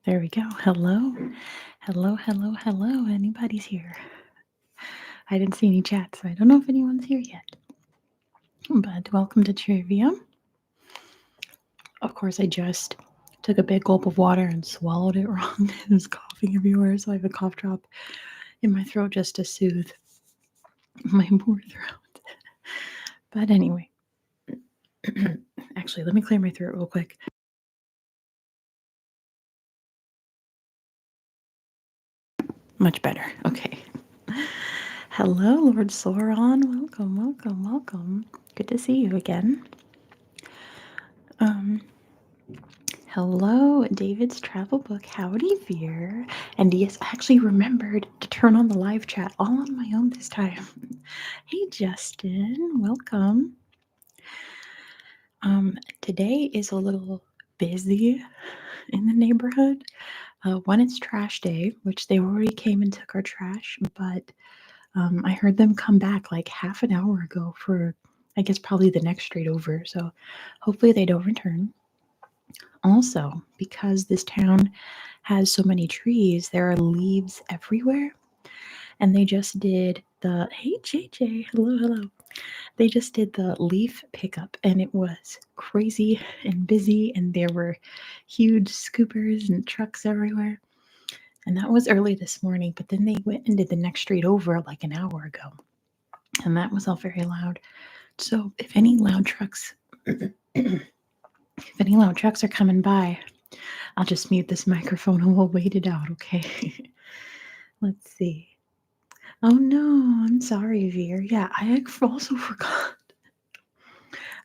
There we go. Hello. Hello, hello, hello. Anybody's here. I didn't see any chat, so I don't know if anyone's here yet. But welcome to trivia. Of course, I just took a big gulp of water and swallowed it wrong. I was coughing everywhere, so I have a cough drop in my throat just to soothe my poor throat. But anyway, actually, let me clear my throat real quick. Much better. Okay. Hello, Lord Sauron. Welcome, welcome, welcome. Good to see you again. Hello, David's travel book. Howdy, Veer. And yes, I actually remembered to turn on the live chat all on my own this time. Hey, Justin. Welcome. Today is a little busy in the neighborhood. One, it's trash day, which they already came and took our trash, but I heard them come back like half an hour ago for, I guess, probably the next street over. So hopefully they don't return. Also, because this town has so many trees, there are leaves everywhere. And they just did the, hey, JJ, hello, hello. They just did the leaf pickup, and it was crazy and busy, and there were huge scoopers and trucks everywhere. And that was early this morning, but then they went and did the next street over like an hour ago. And that was all very loud. So if any loud trucks if any loud trucks are coming by, I'll just mute this microphone and we'll wait it out, okay? Let's see. Oh no, I'm sorry, Veer. Yeah, I also forgot.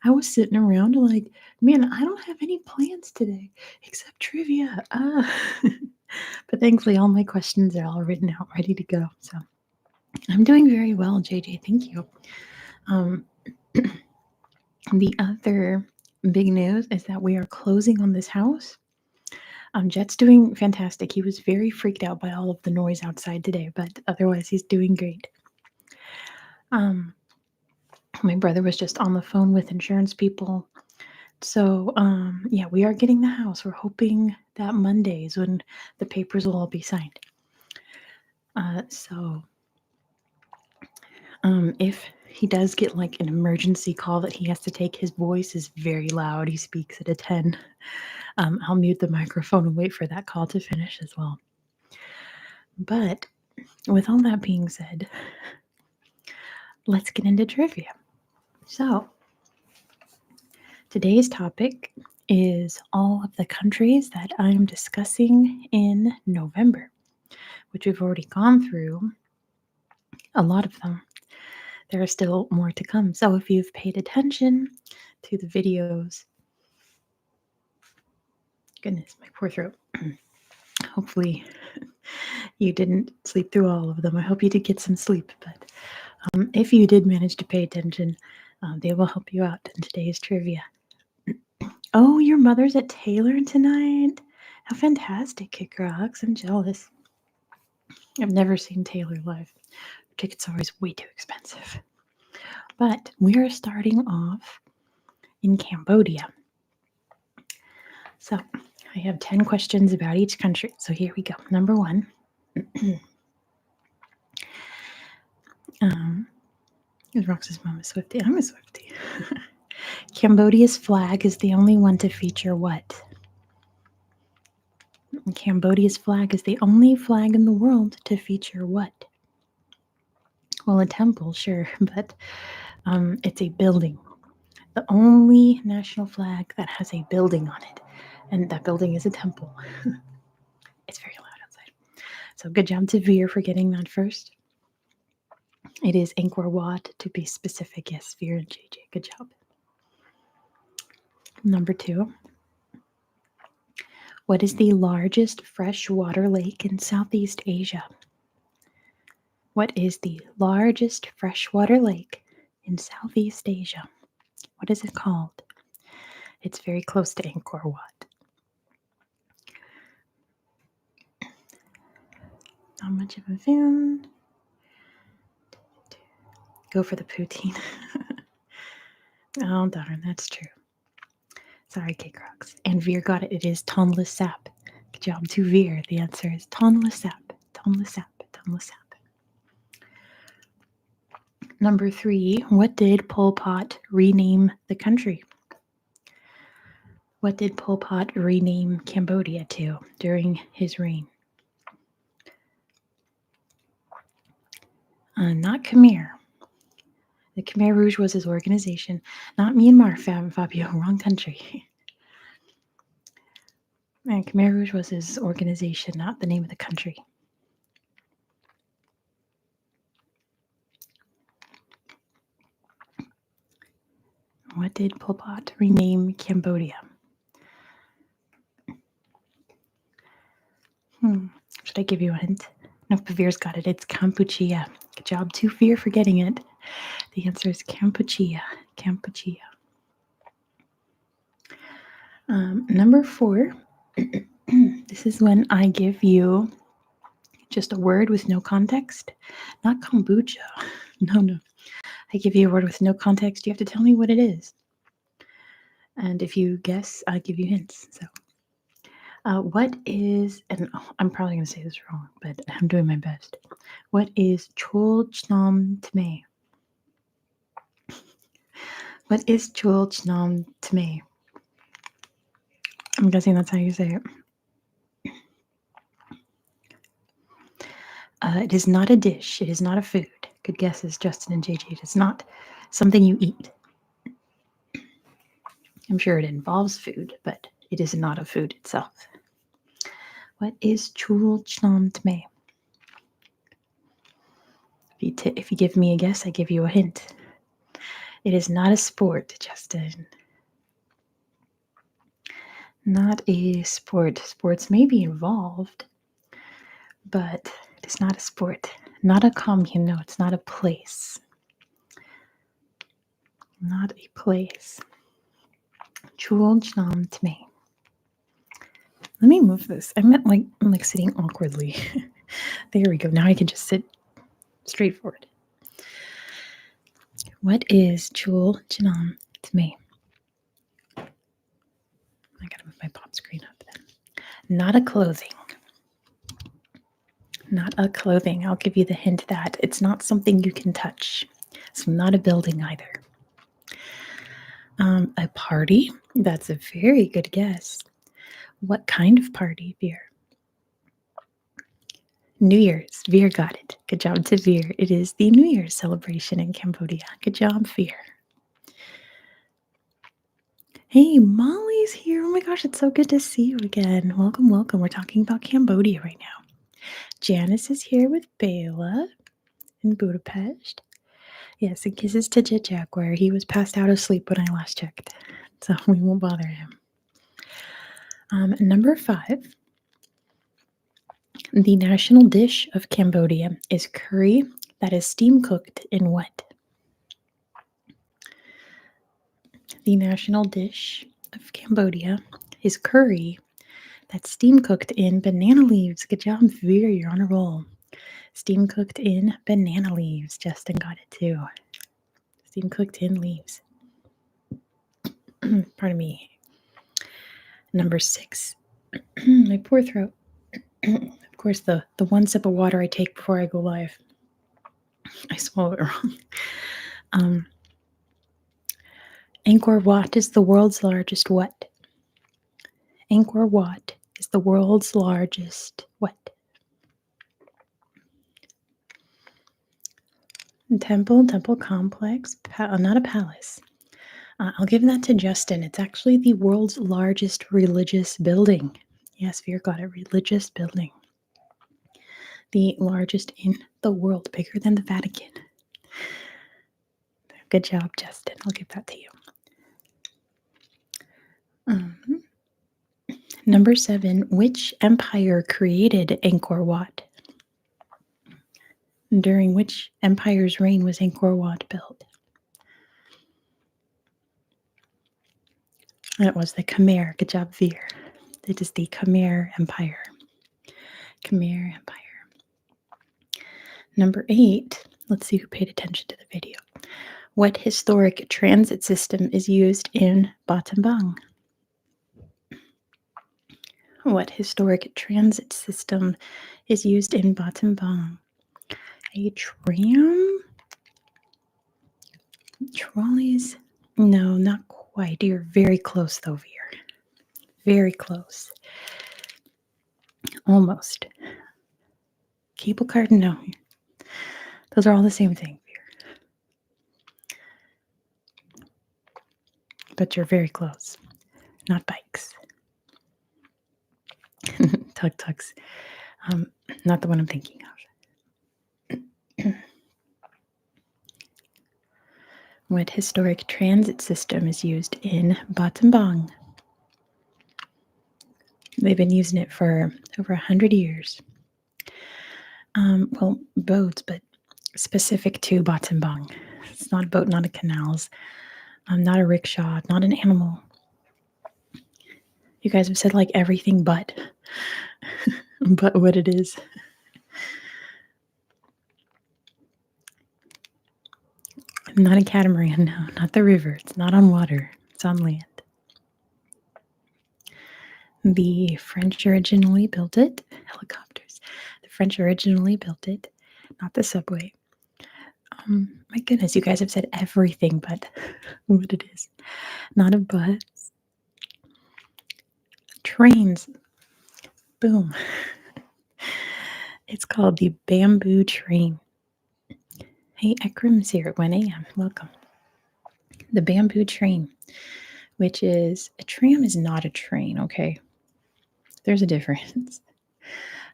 I was sitting around like, man, I don't have any plans today except trivia. But thankfully, all my questions are all written out, ready to go. So I'm doing very well, JJ. Thank you. The other big news is that we are closing on this house. Jet's doing fantastic. He was very freaked out by all of the noise outside today, but otherwise he's doing great. My brother was just on the phone with insurance people. So, yeah, we are getting the house. We're hoping that Monday is when the papers will all be signed. If he does get like an emergency call that he has to take, his voice is very loud. He speaks at a 10. I'll mute the microphone and wait for that call to finish as well. But with all that being said, let's get into trivia. So, today's topic is all of the countries that I'm discussing in November, which we've already gone through a lot of them. There are still more to come. So if you've paid attention to the videos, goodness, my poor throat. Hopefully you didn't sleep through all of them. I hope you did get some sleep, but if you did manage to pay attention, they will help you out in today's trivia. Oh, your mother's at Taylor tonight? How fantastic, Kick Rocks. I'm jealous. I've never seen Taylor live. Tickets are always way too expensive. But we are starting off in Cambodia. So I have 10 questions about each country. So here we go. Number one. Rox's mom is Swiftie. I'm a Swiftie. Cambodia's flag is the only one to feature what? Cambodia's flag is the only flag in the world to feature what? Well, a temple, sure, but it's a building. The only national flag that has a building on it, and that building is a temple. It's very loud outside. So good job to Veer for getting that first. It is Angkor Wat, to be specific. Yes, Veer and JJ. Good job. Number two. What is the largest freshwater lake in Southeast Asia? What is the largest freshwater lake in Southeast Asia? What is it called? It's very close to Angkor Wat. Not much of a fan. Go for the poutine. Oh, darn, that's true. Sorry, Cake Rocks. And Veer got it. It is Tonle Sap. Good job to Veer. The answer is Tonle Sap. Tonle Sap. Tonle Sap. Number 3, what did Pol Pot rename the country? What did Pol Pot rename Cambodia to during his reign? Not Khmer. The Khmer Rouge was his organization, not Myanmar, Fabio. Wrong country. And Khmer Rouge was his organization, not the name of the country. What did Pol Pot rename Cambodia? Should I give you a hint? No, Veer's got it. It's Kampuchea. Good job to Veer for getting it. The answer is Kampuchea. Kampuchea. Number 4. This is when I give you just a word with no context. Not kombucha. No. I give you a word with no context. You have to tell me what it is. And if you guess, I give you hints. So, what is, and I'm probably going to say this wrong, but I'm doing my best. What is Chol Chnam Tme? What is Chol Chnam Tme? I'm guessing that's how you say it. It is not a dish. It is not a food. Good guesses, Justin and JJ. It is not something you eat. I'm sure it involves food, but it is not a food itself. What is Chul Chnam Tme? If you give me a guess, I give you a hint. It is not a sport, Justin. Not a sport. Sports may be involved, but it is not a sport. Not a commune. No, it's not a place. Not a place. Chul Chnam Tme. Let me move this. I'm like sitting awkwardly. There we go. Now I can just sit straight forward. What is Chul Chnam Tme? I gotta move my pop screen up then. Not a clothing. Not a clothing. I'll give you the hint that it's not something you can touch. So not a building either. A party. That's a very good guess. What kind of party, Veer? New Year's. Veer got it. Good job to Veer. It is the New Year's celebration in Cambodia. Good job, Veer. Hey, Molly's here. Oh my gosh, it's so good to see you again. Welcome, welcome. We're talking about Cambodia right now. Janice is here with Bela in Budapest. Yes, and kisses to Jet Jaguar. He was passed out asleep when I last checked, so we won't bother him. Number 5. The national dish of Cambodia is curry that is steam cooked in what? The national dish of Cambodia is curry that's steam cooked in banana leaves. Good job, Veer. You're on a roll. Steam cooked in banana leaves. Justin got it too. Steam cooked in leaves. Pardon me. Number 6. My poor throat. Of course, the one sip of water I take before I go live. I swallowed it wrong. Angkor Wat is the world's largest what? Angkor Wat is the world's largest what? Temple complex, not a palace. I'll give that to Justin. It's actually the world's largest religious building. Yes, Veer got it. Religious building. The largest in the world, bigger than the Vatican. Good job, Justin. I'll give that to you. Number 7, which empire created Angkor Wat? During which empire's reign was Angkor Wat built? That was the Khmer. Good job, Veer. It is the Khmer Empire. Khmer Empire. Number 8, let's see who paid attention to the video. What historic transit system is used in Battambang? What historic transit system is used in Battambang? A tram? Trolleys? No, not quite. You're very close, though, Veer. Very close. Almost. Cable car? No. Those are all the same thing, Veer. But you're very close. Not bikes. Tuk-tuks. Not the one I'm thinking of. What historic transit system is used in Battambang? They've been using it for over 100 years. Well, boats, but specific to Battambang. It's not a boat, not a canals, not a rickshaw, not an animal. You guys have said like everything but what it is. Not a catamaran, no, not the river. It's not on water. It's on land. The French originally built it. Helicopters. The French originally built it, not the subway. My goodness, you guys have said everything but what it is. Not a bus. Trains. Boom. It's called the bamboo train. Hey, Ekram's here at 1 a.m. Welcome. The bamboo train, which is a tram, is not a train, okay? There's a difference.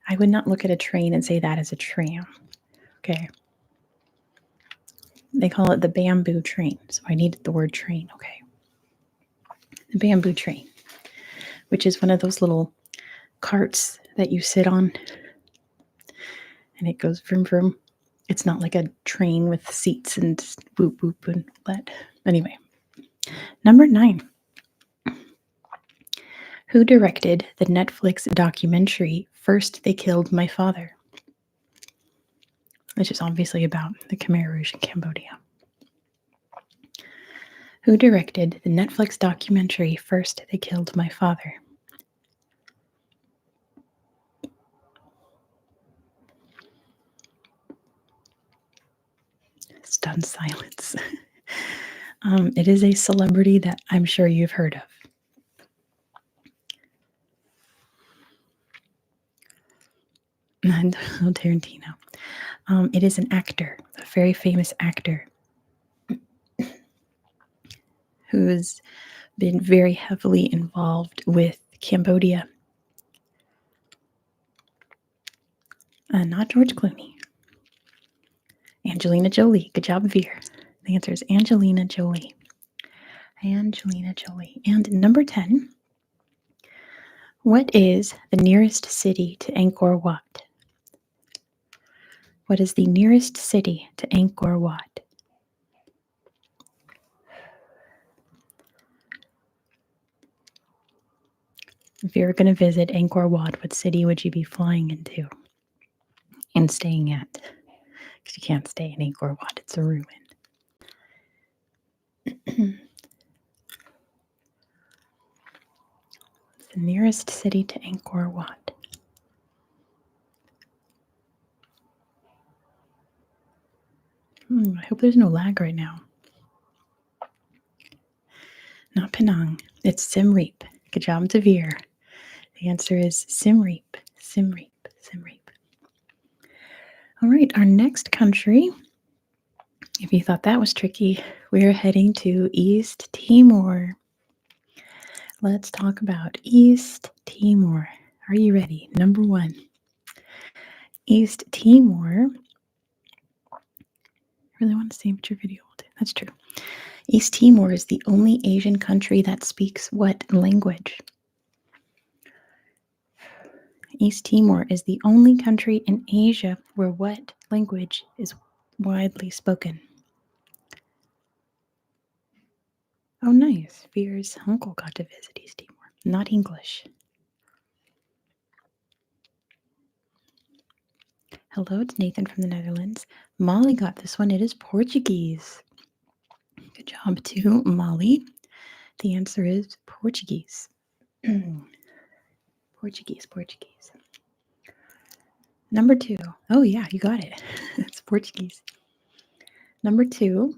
I would not look at a train and say that is a tram, okay? They call it the bamboo train, so I needed the word train, okay? The bamboo train, which is one of those little carts that you sit on, and it goes vroom vroom. It's not like a train with seats and boop boop and that. Anyway, number 9. Who directed the Netflix documentary First They Killed My Father? Which is obviously about the Khmer Rouge in Cambodia. Who directed the Netflix documentary First They Killed My Father? Stunned silence. It is a celebrity that I'm sure you've heard of. And Tarantino. It is an actor, a very famous actor, who's been very heavily involved with Cambodia. Not George Clooney. Angelina Jolie. Good job, Veer. The answer is Angelina Jolie. Angelina Jolie. And number 10. What is the nearest city to Angkor Wat? What is the nearest city to Angkor Wat? If you're going to visit Angkor Wat, what city would you be flying into and staying at? Because you can't stay in Angkor Wat, it's a ruin. The nearest city to Angkor Wat. I hope there's no lag right now. Not Penang. It's Siem Reap. Good job, Devere. The answer is Siem Reap. Siem Reap. Siem Reap. All right, our next country, if you thought that was tricky, we're heading to East Timor. Let's talk about East Timor. Are you ready? Number 1. East Timor. I really want to see what your video will do. That's true. East Timor is the only Asian country that speaks what language? East Timor is the only country in Asia where what language is widely spoken? Oh, nice. Veer's uncle got to visit East Timor. Not English. Hello, it's Nathan from the Netherlands. Molly got this one. It is Portuguese. Good job to Molly. The answer is Portuguese. Portuguese, Portuguese. Number 2. Oh, yeah, you got it. It's Portuguese. Number 2.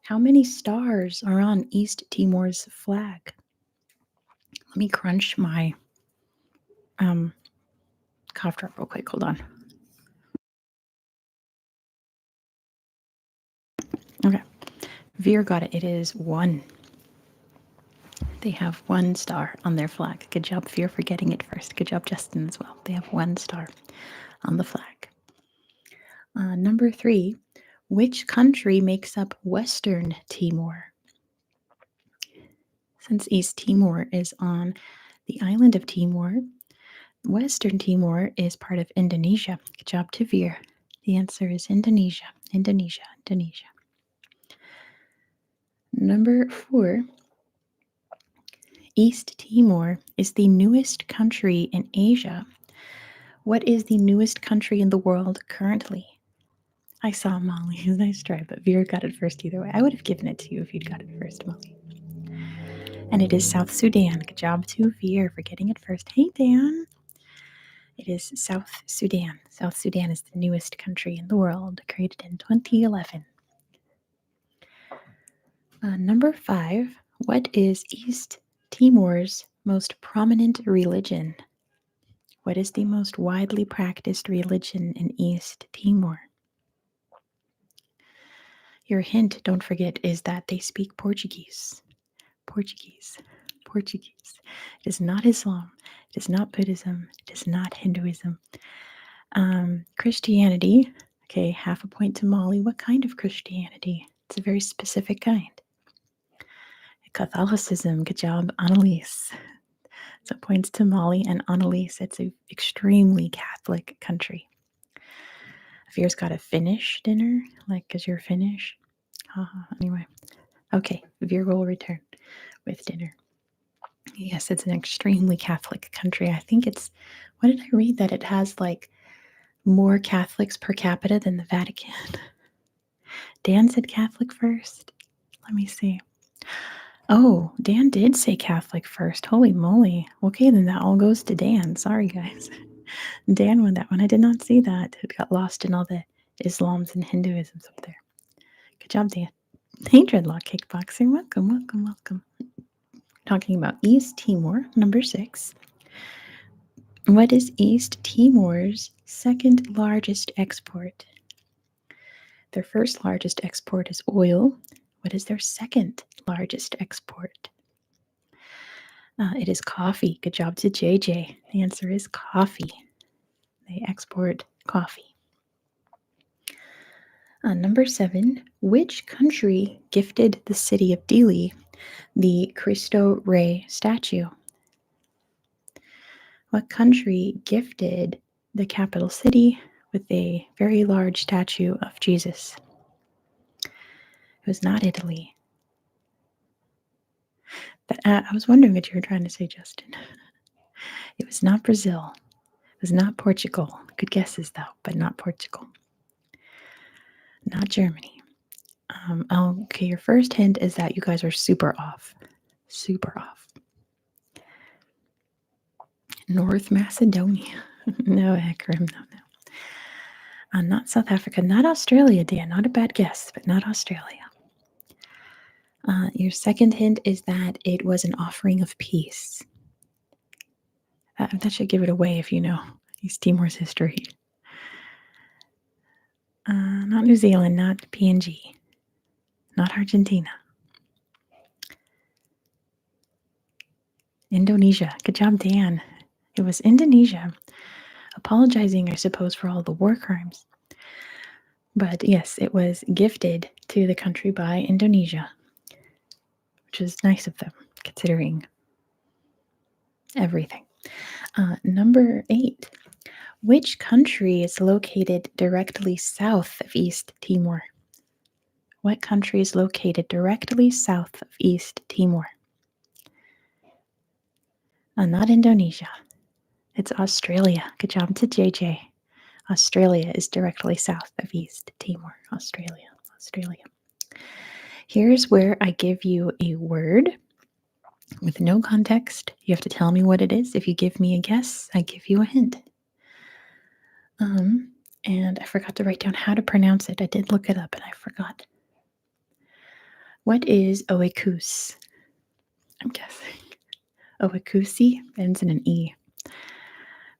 How many stars are on East Timor's flag? Let me crunch my cough drop real quick. Hold on. Okay. Veer got it. It is 1. They have 1 star on their flag. Good job, Veer, for getting it first. Good job, Justin, as well. They have 1 star on the flag. Number 3. Which country makes up Western Timor? Since East Timor is on the island of Timor, Western Timor is part of Indonesia. Good job to Veer. The answer is Indonesia. Indonesia. Indonesia. Number 4. East Timor is the newest country in Asia. What is the newest country in the world currently? I saw Molly. Nice try, but Veer got it first either way. I would have given it to you if you'd got it first, Molly. And it is South Sudan. Good job to Veer for getting it first. Hey, Dan. It is South Sudan. South Sudan is the newest country in the world, created in 2011. Number 5. What is East Timor's most prominent religion? What is the most widely practiced religion in East Timor? Your hint, don't forget, is that they speak Portuguese. Portuguese. Portuguese. It is not Islam. It is not Buddhism. It is not Hinduism. Christianity. Okay, half a point to Molly. What kind of Christianity? It's a very specific kind. Catholicism. Good job, Annalise. So points to Molly and Annalise. It's an extremely Catholic country. Veer's got a Finnish dinner, like, because you're Finnish. Anyway. Okay, Veer will return with dinner. Yes, it's an extremely Catholic country. I think it's, what did I read? That it has like more Catholics per capita than the Vatican. Dan said Catholic first. Let me see. Oh, Dan did say Catholic first. Holy moly. Okay, then that all goes to Dan. Sorry, guys. Dan won that one. I did not see that. It got lost in all the Islams and Hinduisms up there. Good job, Dan. Hey, Dreadlock Kickboxing. Welcome, welcome, welcome. Talking about East Timor, number 6. What is East Timor's second largest export? Their first largest export is oil. What is their second largest export? It is coffee. Good job to JJ. The answer is coffee. They export coffee. Number 7. Which country gifted the city of Dili the Cristo Rey statue? What country gifted the capital city with a very large statue of Jesus? It was not Italy. But I was wondering what you were trying to say, Justin. It was not Brazil. It was not Portugal. Good guesses, though, but not Portugal. Not Germany. Okay, your first hint is that you guys are super off. Super off. North Macedonia. No, Ekrim, no. Not South Africa. Not Australia, Dan. Not a bad guess, but not Australia. Your second hint is that it was an offering of peace. That should give it away if you know East Timor's history. Not New Zealand, not PNG, not Argentina. Indonesia. Good job, Dan. It was Indonesia. Apologizing, I suppose, for all the war crimes. But yes, it was gifted to the country by Indonesia, which is nice of them, considering everything. Number 8. Which country is located directly south of East Timor? What country is located directly south of East Timor? Not Indonesia. It's Australia. Good job to JJ. Australia is directly south of East Timor. Australia. Australia. Here's where I give you a word. with no context. You have to tell me what it is. If you give me a guess, I give you a hint. And I forgot to write down how to pronounce it. I did look it up and I forgot. What is Oekus? I'm guessing. Oekusi ends in an E.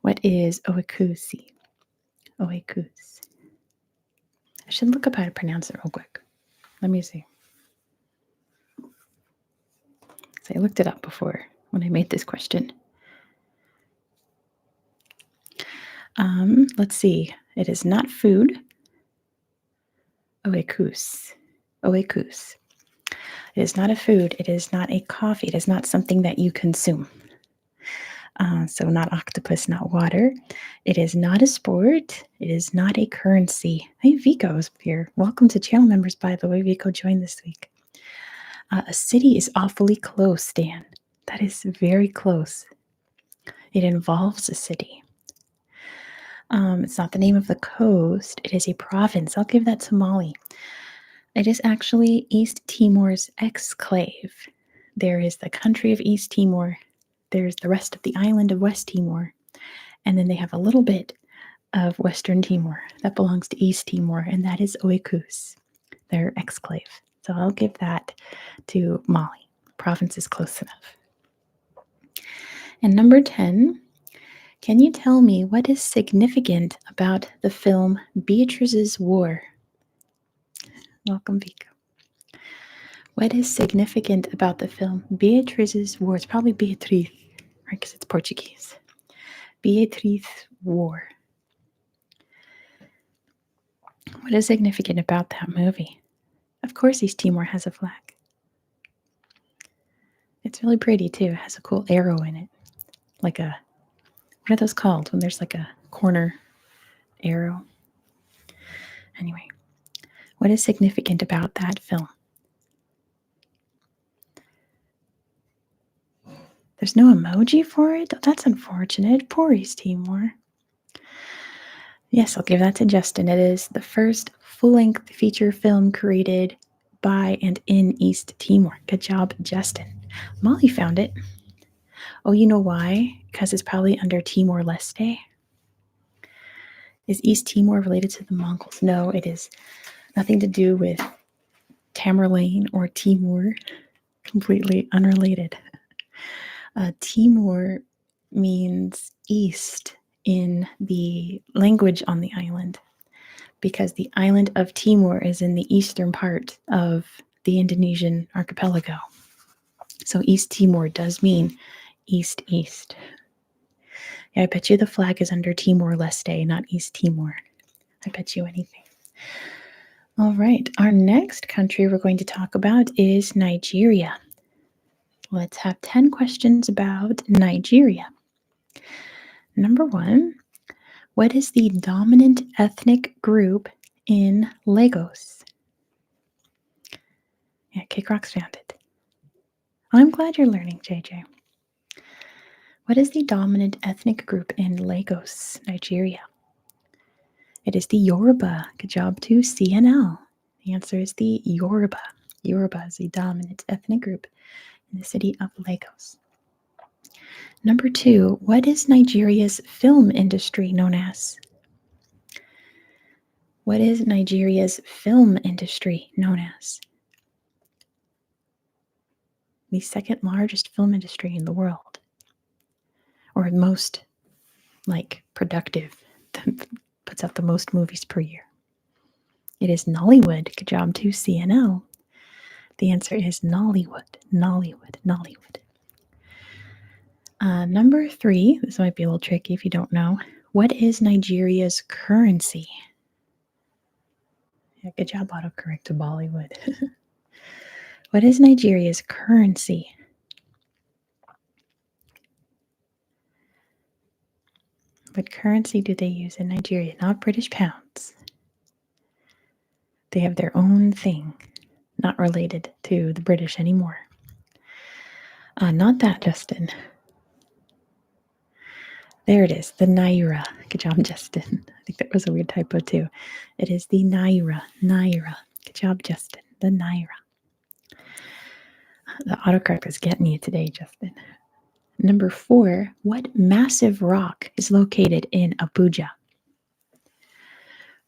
What is Oekusi? Oekus. I should look up how to pronounce it real quick. Let me see. So I looked it up before when I made this question. Let's see. It is not food. Oekus. Oekus. It is not a food. It is not a coffee. It is not something that you consume. So not octopus, not water. It is not a sport. It is not a currency. Hey, Vico's here. Welcome to channel members, by the way. Vico joined this week. A city is awfully close, Dan. That is very close. It involves a city. It's not the name of the coast. It is a province. I'll give that to Molly. It is actually East Timor's exclave. There is the country of East Timor. There's the rest of the island of West Timor. And then they have a little bit of Western Timor that belongs to East Timor, and that is Oekus, their exclave. So I'll give that to Molly. Province is close enough. And number 10, can you tell me what is significant about the film Beatrice's War? Welcome, Vico. What is significant about the film Beatrice's War? It's probably Beatriz, right? Because it's Portuguese. Beatrice's War. What is significant about that movie? Of course, East Timor has a flag. It's really pretty, too. It has a cool arrow in it. Like a, what are those called? When there's like a corner arrow. Anyway, what is significant about that film? There's no emoji for it? That's unfortunate. Poor East Timor. Yes, I'll give that to Justin. It is the first full-length feature film created by and in East Timor. Good job, Justin. Molly found it. Oh, you know why? Because it's probably under Timor-Leste. Is East Timor related to the Mongols? No, it is nothing to do with Tamerlane or Timor. Completely unrelated. Timor means east in the language on the island, because the island of Timor is in the eastern part of the Indonesian archipelago. So East Timor does mean east-east. Yeah, I bet you the flag is under Timor-Leste, not East Timor. I bet you anything. All right, our next country we're going to talk about is Nigeria. Let's have 10 questions about Nigeria. Number 1, what is the dominant ethnic group in Lagos? Yeah, Kick Rocks found it. I'm glad you're learning, JJ. What is the dominant ethnic group in Lagos, Nigeria? It is the Yoruba. Good job to CNL. The answer is the Yoruba. Yoruba is the dominant ethnic group in the city of Lagos. Number 2, what is Nigeria's film industry known as? What is Nigeria's film industry known as? The second largest film industry in the world. Or most, productive, puts out the most movies per year. It is Nollywood. Good job to CNL. The answer is Nollywood. Nollywood. Nollywood. Number 3, this might be a little tricky if you don't know. What is Nigeria's currency? Yeah, good job, autocorrect to Bollywood. What is Nigeria's currency? What currency do they use in Nigeria? Not British pounds. They have their own thing, not related to the British anymore. Not that, Justin. There it is, the Naira. Good job, Justin. I think that was a weird typo too. It is the Naira. Naira. Good job, Justin. The Naira. The autocorrect is getting you today, Justin. Number 4, what massive rock is located in Abuja?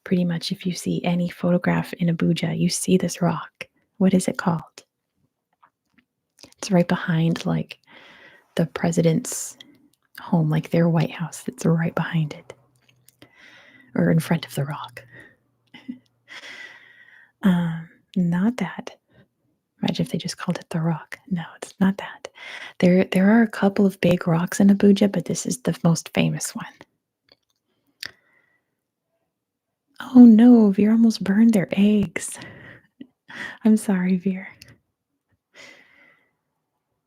Pretty much if you see any photograph in Abuja, you see this rock. What is it called? It's right behind like the president's home, like their White House. It's right behind it. Or in front of the rock. Not that. Imagine if they just called it the rock. No, it's not that. There are a couple of big rocks in Abuja, but this is the most famous one. Oh no, Veer almost burned their eggs. I'm sorry, Veer.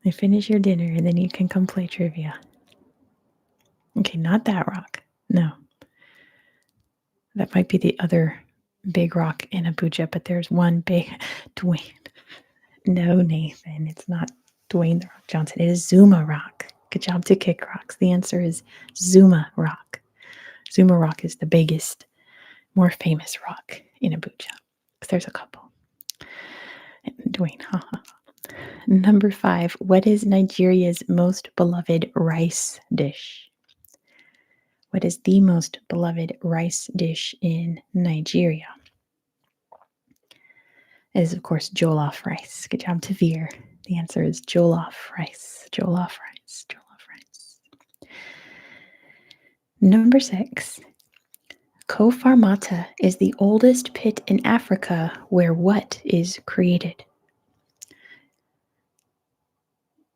You finish your dinner and then you can come play trivia. Okay, not that rock. No. That might be the other big rock in Abuja, but there's one big Dwayne. No, Nathan, it's not Dwayne the Rock Johnson. It is Zuma Rock. Good job to Kick Rocks. The answer is Zuma Rock. Zuma Rock is the biggest, more famous rock in Abuja. There's a couple. Dwayne, haha. Number 5. What is Nigeria's most beloved rice dish? What is the most beloved rice dish in Nigeria? It is, of course, jollof rice. Good job to Veer. The answer is jollof rice. Jollof rice. Jollof rice. Number 6. Kofar Mata is the oldest pit in Africa where what is created?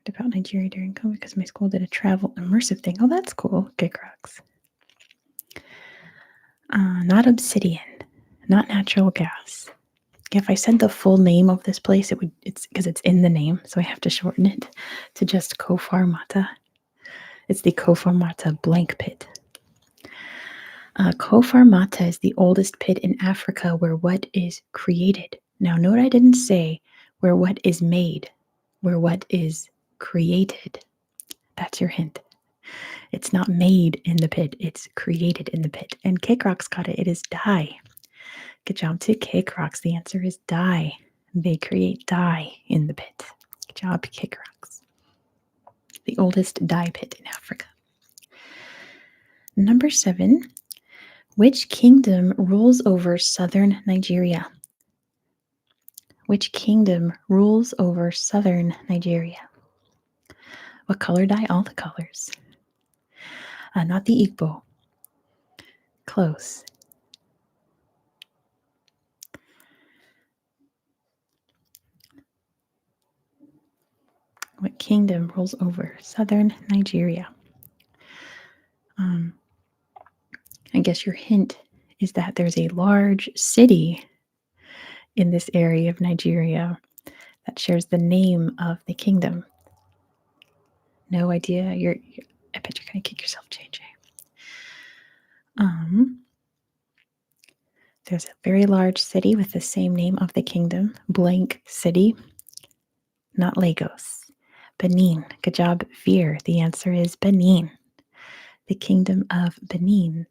What about Nigeria during COVID? Because my school did a travel immersive thing. Oh, that's cool. Kick rocks. Not obsidian. Not natural gas. If I said the full name of this place, it's because it's in the name, so I have to shorten it to just Kofar Mata. It's the Kofar Mata blank pit. Kofar Mata is the oldest pit in Africa where what is created. Now, note I didn't say where what is made, where what is created. That's your hint. It's not made in the pit, it's created in the pit. And Kick Rocks got it. It is dye. Good job to Kick Rocks. The answer is dye. They create dye in the pit. Good job, Kick Rocks. The oldest dye pit in Africa. Number 7. Which kingdom rules over southern Nigeria? Which kingdom rules over southern Nigeria? What color dye? All the colors. Not the Igbo. Close. What kingdom rules over southern Nigeria? I guess your hint is that there's a large city in this area of Nigeria that shares the name of the kingdom. No idea. I bet you're gonna kick yourself, JJ. There's a very large city with the same name of the kingdom. Blank city. Not Lagos. Benin. Good job, Veer. The answer is Benin. The kingdom of Benin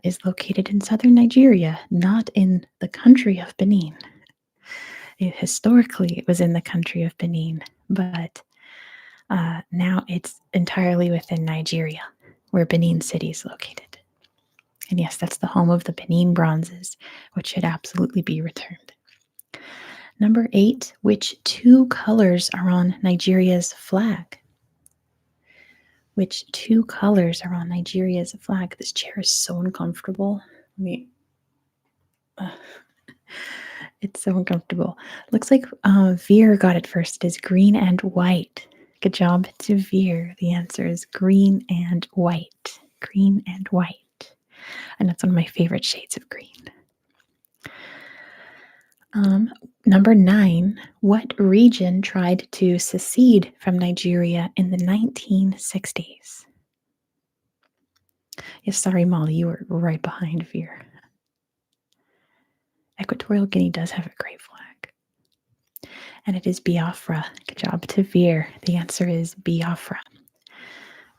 is located in southern Nigeria, not in the country of Benin. Historically, it was in the country of Benin, but now it's entirely within Nigeria, where Benin City is located. And yes, that's the home of the Benin bronzes, which should absolutely be returned. Number 8, which 2 colors are on Nigeria's flag? Which 2 colors are on Nigeria's flag? This chair is so uncomfortable. It's so uncomfortable. Looks like Veer got it first. It is green and white. Good job to Veer. The answer is green and white. Green and white. And that's one of my favorite shades of green. Number 9, what region tried to secede from Nigeria in the 1960s? Yes, sorry, Molly, you were right behind Veer. Equatorial Guinea does have a great flag. And it is Biafra. Good job to Veer. The answer is Biafra.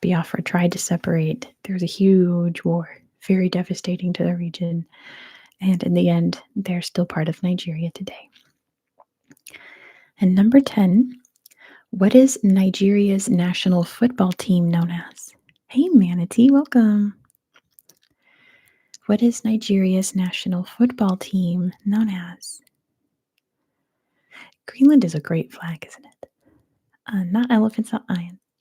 Biafra tried to separate. There was a huge war, very devastating to the region. And in the end, they're still part of Nigeria today. And number 10, what is Nigeria's national football team known as? Hey, Manatee, welcome. What is Nigeria's national football team known as? Greenland is a great flag, isn't it? Not elephants, not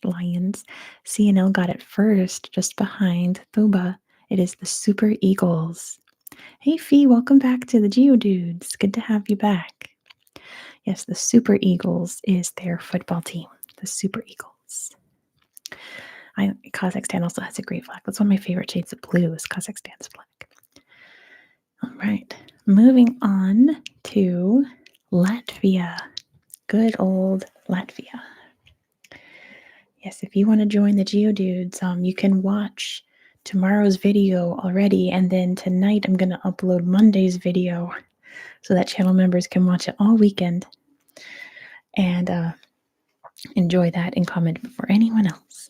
lions. CNL got it first, just behind Thoba. It is the Super Eagles. Hey, Fee, welcome back to the Geodudes. Good to have you back. Yes, the Super Eagles is their football team. The Super Eagles. Kazakhstan also has a great flag. That's one of my favorite shades of blue is Kazakhstan's flag. All right, moving on to Latvia. Good old Latvia. Yes, if you want to join the Geodudes, you can watch tomorrow's video already, and then tonight I'm going to upload Monday's video so that channel members can watch it all weekend and enjoy that and comment before anyone else.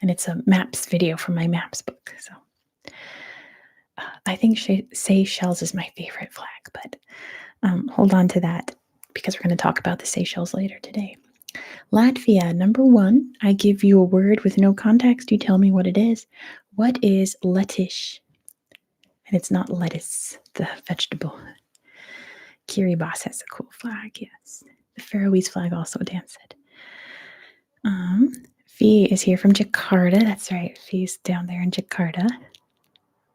And it's a maps video from my maps book. So I think Seychelles is my favorite flag, but hold on to that because we're going to talk about the Seychelles later today. Latvia, number 1. I give you a word with no context. You tell me what it is. What is lettuce? And it's not lettuce, the vegetable. Kiribati has a cool flag, yes. The Faroese flag also danced. Fee is here from Jakarta. That's right. Fee's down there in Jakarta.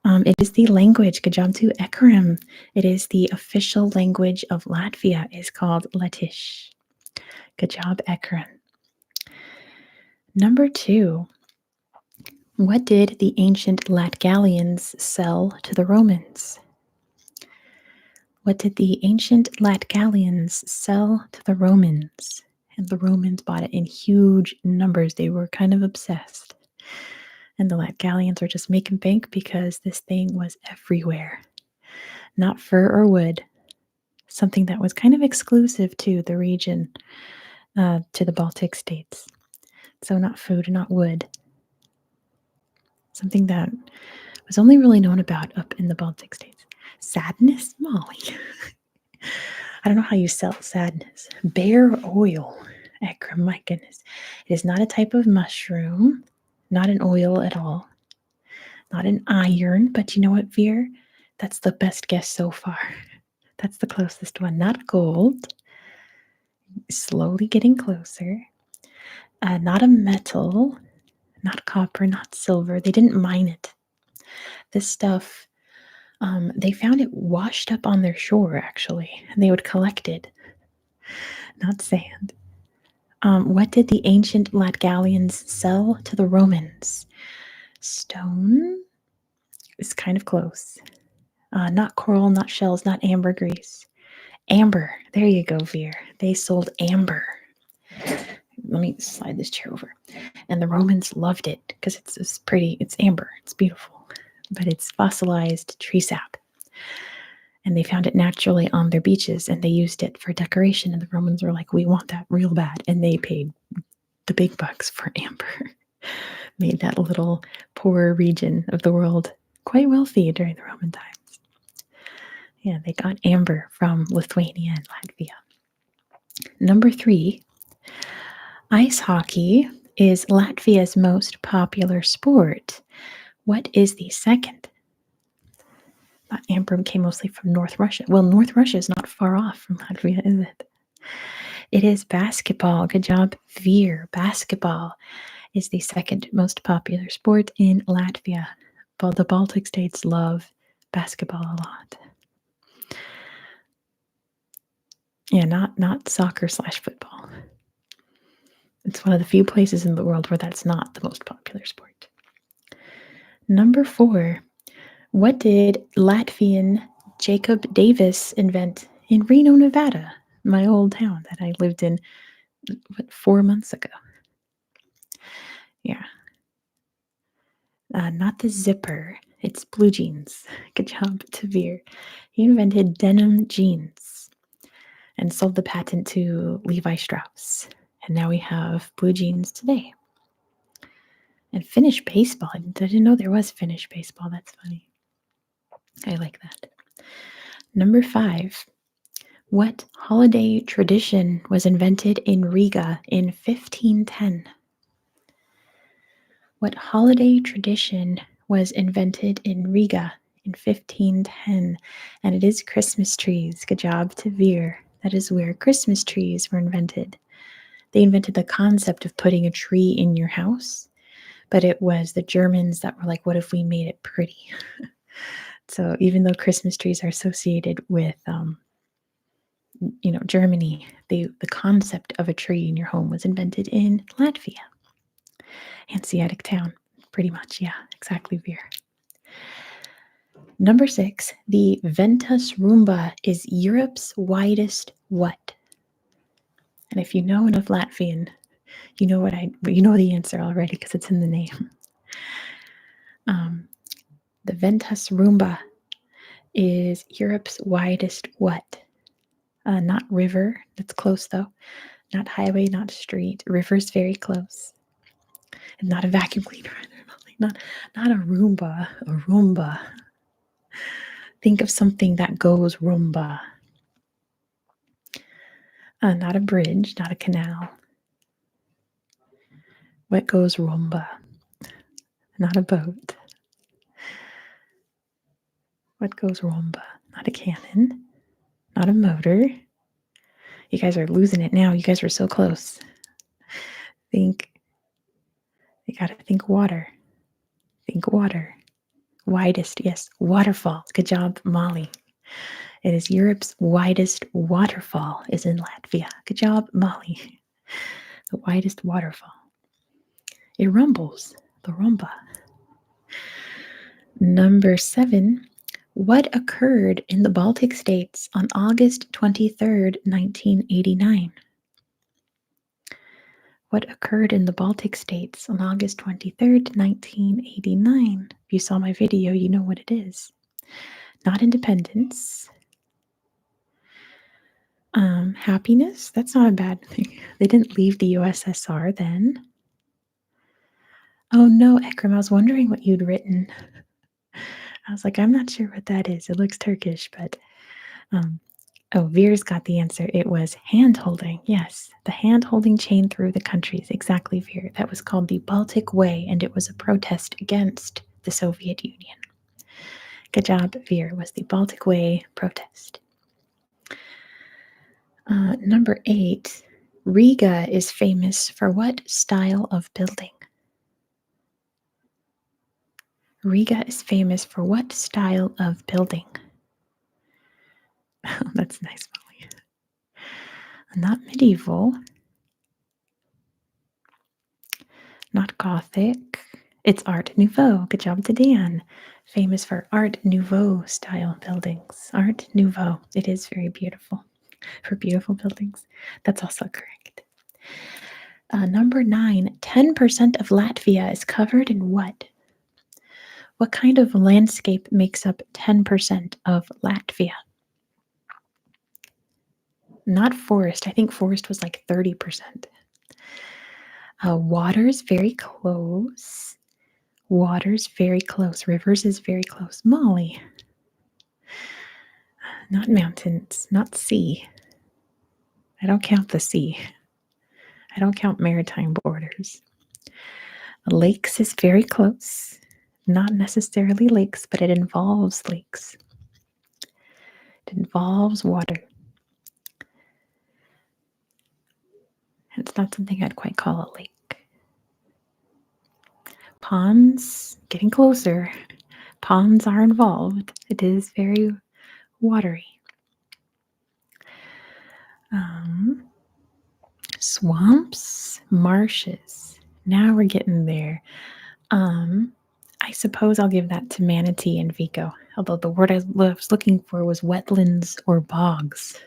It is the language. Good job to Ekrim. It is the official language of Latvia. It's called Lettish. Good job, Ekrim. Number 2. What did the ancient Latgalians sell to the Romans? What did the ancient Latgalians sell to the Romans? And the Romans bought it in huge numbers. They were kind of obsessed. And the Latgalians were just making bank because this thing was everywhere. Not fur or wood. Something that was kind of exclusive to the region, to the Baltic states. So not food, not wood. Something that was only really known about up in the Baltic states. Sadness, Molly. I don't know how you sell sadness. Bear oil. Ekram, my goodness. It is not a type of mushroom, not an oil at all, not an iron, but you know what, Veer? That's the best guess so far. That's the closest one. Not gold. Slowly getting closer. Not a metal, not copper, not silver. They didn't mine it. This stuff, they found it washed up on their shore, actually, and they would collect it. Not sand. What did the ancient Latgalians sell to the Romans? Stone is kind of close. Not coral, not shells, not ambergris. Amber. There you go, Veer. They sold amber. Let me slide this chair over. And the Romans loved it because it's pretty. It's amber. It's beautiful. But it's fossilized tree sap. And they found it naturally on their beaches and they used it for decoration. And the Romans were like, we want that real bad. And they paid the big bucks for amber. Made that little poor region of the world quite wealthy during the Roman times. Yeah, they got amber from Lithuania and Latvia. Number 3, ice hockey is Latvia's most popular sport. What is the second? Amber came mostly from North Russia. Well, North Russia is not far off from Latvia, is it? It is basketball. Good job, Veer. Basketball is the second most popular sport in Latvia. But the Baltic states love basketball a lot. Yeah, not soccer / football. It's one of the few places in the world where that's not the most popular sport. Number 4, what did Latvian Jacob Davis invent in Reno, Nevada, my old town that I lived in 4 months ago? Yeah. Not the zipper. It's blue jeans. Good job, Tavir. He invented denim jeans and sold the patent to Levi Strauss. And now we have blue jeans today. And Finnish baseball. I didn't know there was Finnish baseball. That's funny. I like that. Number 5. What holiday tradition was invented in Riga in 1510? What holiday tradition was invented in Riga in 1510? And it is Christmas trees. Good job to Veer. That is where Christmas trees were invented. They invented the concept of putting a tree in your house, but it was the Germans that were like, what if we made it pretty? So even though Christmas trees are associated with, Germany, the concept of a tree in your home was invented in Latvia. Hanseatic town, pretty much. Yeah, exactly, Veer. Number 6, the Ventus Rumba is Europe's widest what? And if you know enough Latvian, you know the answer already because it's in the name. The Ventus Rumba is Europe's widest what? Not river. That's close though. Not highway, not street. River's very close. And not a vacuum cleaner. Not a Roomba. A Roomba. Think of something that goes Roomba. Not a bridge, not a canal. What goes Roomba? Not a boat. What goes Roomba? Not a cannon. Not a motor. You guys are losing it now. You guys were so close. You gotta think water. Think water. Widest, yes, waterfall. Good job, Molly. It is Europe's widest waterfall is in Latvia. Good job, Molly. The widest waterfall. It rumbles. The rumba. Number 7. What occurred in the Baltic states on August 23rd, 1989? What occurred in the Baltic states on August 23rd, 1989? If you saw my video, you know what it is. Not independence. Happiness, that's not a bad thing. They didn't leave the USSR then. Oh no, Ekram, I was wondering what you'd written. I was like, I'm not sure what that is. It looks Turkish, but Veer's got the answer. It was hand holding. Yes, the hand holding chain through the countries. Exactly, Veer. That was called the Baltic Way, and it was a protest against the Soviet Union. Good job, Veer. It was the Baltic Way protest. Number 8, Riga is famous for what style of building? Riga is famous for what style of building? That's nice, Molly. Not medieval. Not Gothic. It's Art Nouveau. Good job to Dan. Famous for Art Nouveau style buildings. Art Nouveau. It is very beautiful. For beautiful buildings. That's also correct. Number 9. 10% of Latvia is covered in what? What kind of landscape makes up 10% of Latvia? Not forest. I think forest was like 30%. Water's very close. Water's very close. Rivers is very close. Molly. Not mountains. Not sea. I don't count the sea. I don't count maritime borders. Lakes is very close. Not necessarily lakes, but it involves lakes. It involves water. It's not something I'd quite call a lake. Ponds, getting closer. Ponds are involved. It is very watery. Swamps, marshes. Now we're getting there. I suppose I'll give that to Manatee and Vico, although the word I was looking for was wetlands or bogs.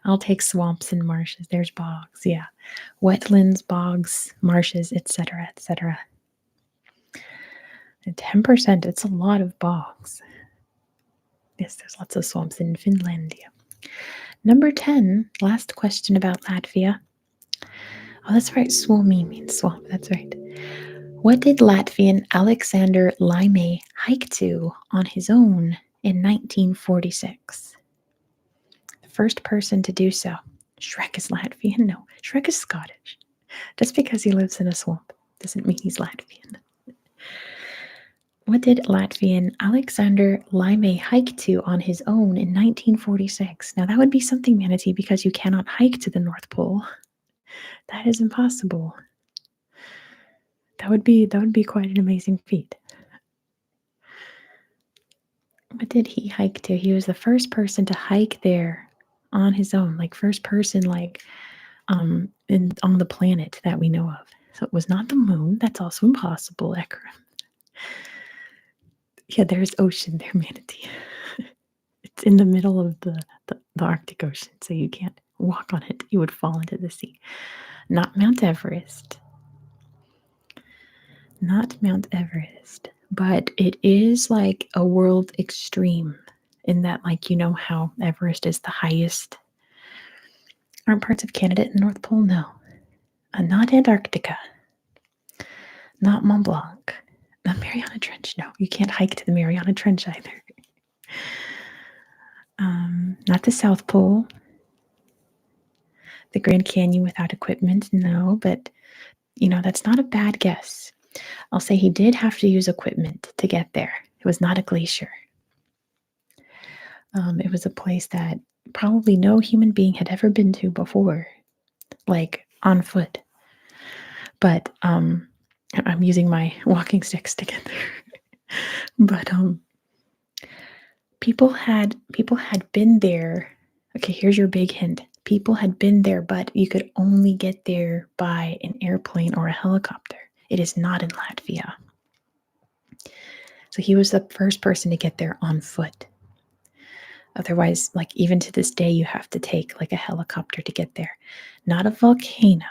I'll take swamps and marshes. There's bogs, yeah. Wetlands, bogs, marshes, etc., etc. And 10%, it's a lot of bogs. Yes, there's lots of swamps in Finlandia. Number 10, last question about Latvia. Oh, that's right, Suomi means swamp, that's right. What did Latvian Alexander Laime hike to on his own in 1946? first person to do so. Shrek is Latvian? No, Shrek is Scottish. Just because he lives in a swamp doesn't mean he's Latvian. What did Latvian Alexander Laime hike to on his own in 1946? Now that would be something, Manatee, because you cannot hike to the North Pole. That is impossible. That would be quite an amazing feat. What did he hike to? He was the first person to hike there on his own, like first person, like on the planet that we know of. So it was not the moon. That's also impossible, Ekram. Yeah, there's ocean there, Manatee. It's in the middle of the Arctic Ocean, so you can't walk on it. You would fall into the sea. Not Mount Everest. Not Mount Everest. But it is like a world extreme in that, like, you know how Everest is the highest. Aren't parts of Canada in the North Pole? No. Not Antarctica. Not Mont Blanc. The Mariana Trench. No, you can't hike to the Mariana Trench either. Not the South Pole. The Grand Canyon without equipment. No, but, you know, that's not a bad guess. I'll say he did have to use equipment to get there. It was not a glacier. It was a place that probably no human being had ever been to before, like on foot. But I'm using my walking sticks to get there. But people had been there. Okay, here's your big hint. People had been there, but you could only get there by an airplane or a helicopter. It is not in Latvia. So he was the first person to get there on foot. Otherwise, like even to this day, you have to take like a helicopter to get there. Not a volcano.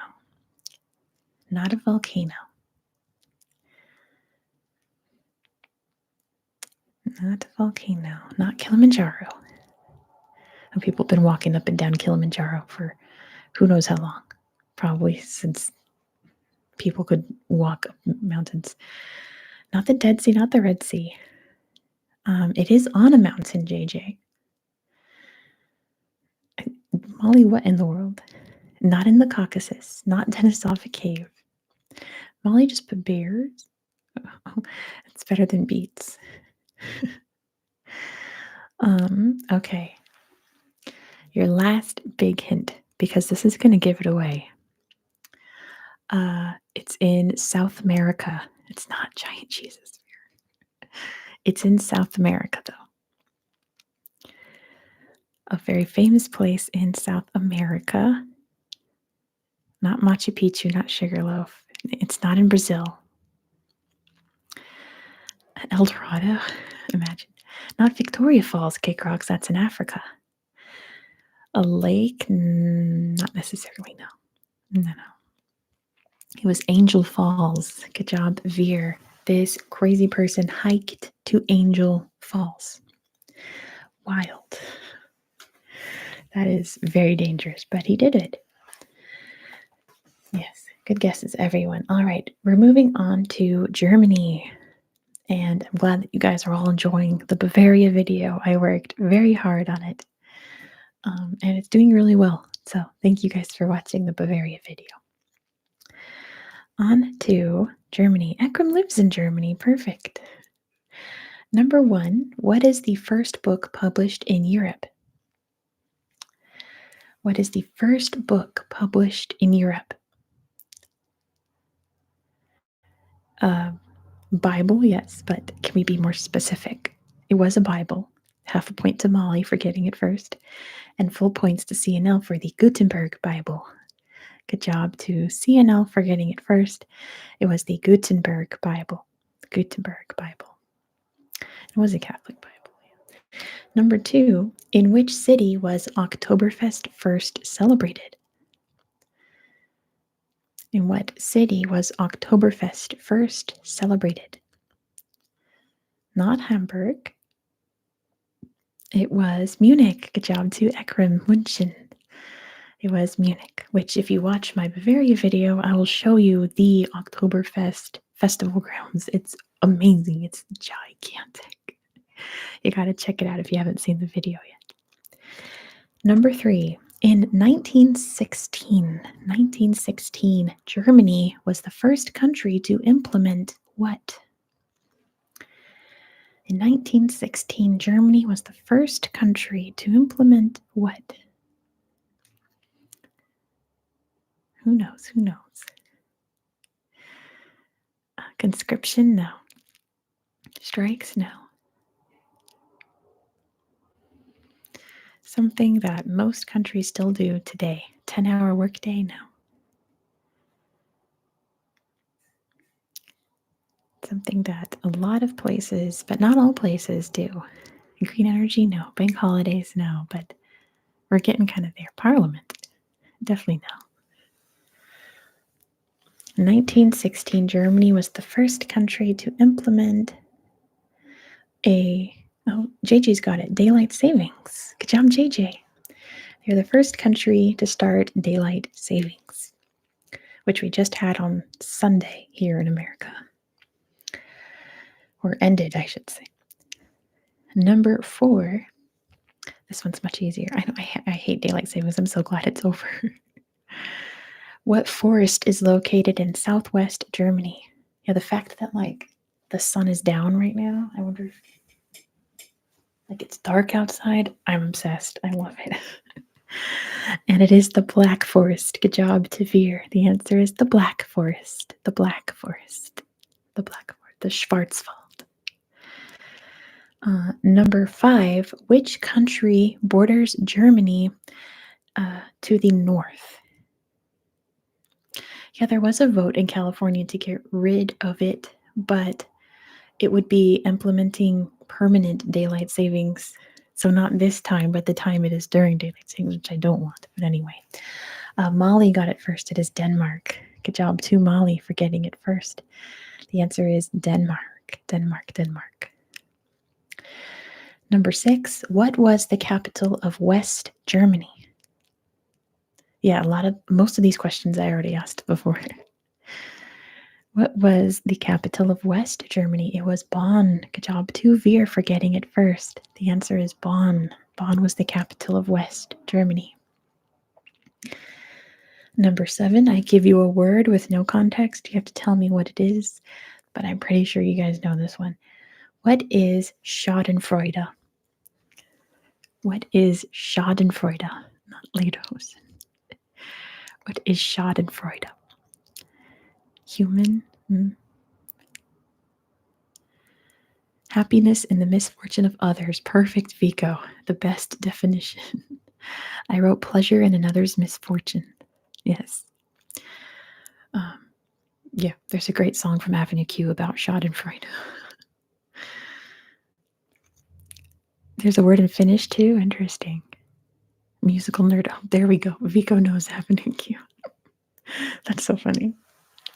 Not a volcano. Not a volcano. Not Kilimanjaro. And people have been walking up and down Kilimanjaro for who knows how long. Probably since people could walk up mountains. Not the Dead Sea, not the Red Sea. It is on a mountain, JJ. Molly, what in the world? Not in the Caucasus. Not Denisova Cave. Molly just put bears. Oh, it's better than beets. Okay. Your last big hint, because this is going to give it away. It's in South America. It's not giant Jesus. It's in South America, though. A very famous place in South America. Not Machu Picchu, not Sugarloaf. It's not in Brazil. El Dorado, imagine. Not Victoria Falls, Cake Rocks, that's in Africa. A lake? Not necessarily, no. No. It was Angel Falls. Good job, Veer. This crazy person hiked to Angel Falls. Wild. That is very dangerous, but he did it. Yes, good guesses, everyone. All right, we're moving on to Germany. And I'm glad that you guys are all enjoying the Bavaria video. I worked very hard on it. And it's doing really well. So thank you guys for watching the Bavaria video. On to Germany. Ekram lives in Germany. Perfect. Number 1, what is the first book published in Europe? What is the first book published in Europe? Bible, yes, but can we be more specific? It was a Bible. Half a point to Molly for getting it first, and full points to CNL for the Gutenberg Bible. Good job to CNL for getting it first. It was the Gutenberg Bible. Gutenberg Bible. It was a Catholic Bible. Yeah. Number 2, in which city was Oktoberfest first celebrated? In what city was Oktoberfest first celebrated? Not Hamburg. It was Munich. Good job to Ekram München. It was Munich, which if you watch my Bavaria video, I will show you the Oktoberfest festival grounds. It's amazing. It's gigantic. You got to check it out if you haven't seen the video yet. Number 3. In 1916, Germany was the first country to implement what? In 1916, Germany was the first country to implement what? Who knows? Who knows? Conscription? No. Strikes? No. Something that most countries still do today. 10-hour workday? No. Something that a lot of places, but not all places, do. Green energy? No. Bank holidays? No. But we're getting kind of there. Parliament? Definitely no. 1916, Germany was the first country to implement JJ's got it. Daylight savings. Good job, JJ. They're the first country to start daylight savings, which we just had on Sunday here in America. Or ended, I should say. Number 4. This one's much easier. I hate daylight savings. I'm so glad it's over. What forest is located in southwest Germany? Yeah, the fact that the sun is down right now, I wonder if it's dark outside. I'm obsessed. I love it. And it is the Black Forest. Good job to Veer. The answer is the Black Forest. The Black Forest. The Black Forest. The Schwarzwald. Number 5. Which country borders Germany to the north? Yeah, there was a vote in California to get rid of it, but it would be implementing permanent daylight savings. So not this time, but the time it is during daylight savings, which I don't want. But anyway, Mali got it first. It is Denmark. Good job to Mali for getting it first. The answer is Denmark. Denmark, Denmark. Number 6. What was the capital of West Germany? Yeah, most of these questions I already asked before. What was the capital of West Germany? It was Bonn. Good job to Veer for getting it first. The answer is Bonn. Bonn was the capital of West Germany. Number 7, I give you a word with no context. You have to tell me what it is, but I'm pretty sure you guys know this one. What is Schadenfreude? What is Schadenfreude? Not Lederhosen. What is Schadenfreude? Human? Happiness in the misfortune of others. Perfect, Vico. The best definition. I wrote pleasure in another's misfortune. Yes. Yeah, there's a great song from Avenue Q about Schadenfreude. There's a word in Finnish too. Interesting. Musical nerd. Oh, there we go. Vico knows Avenue Q. That's so funny.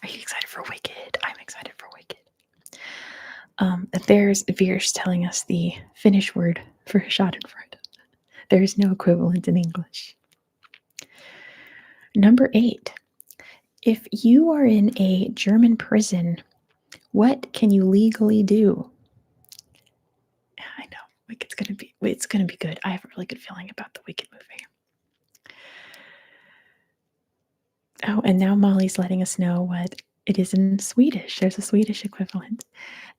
Are you excited for Wicked? I'm excited for Wicked. There's Veers telling us the Finnish word for Schadenfreude. There is no equivalent in English. Number 8. If you are in a German prison, what can you legally do? I know. It's gonna be good. I have a really good feeling about the Wicked movie. Oh, and now Molly's letting us know what it is in Swedish. There's a Swedish equivalent.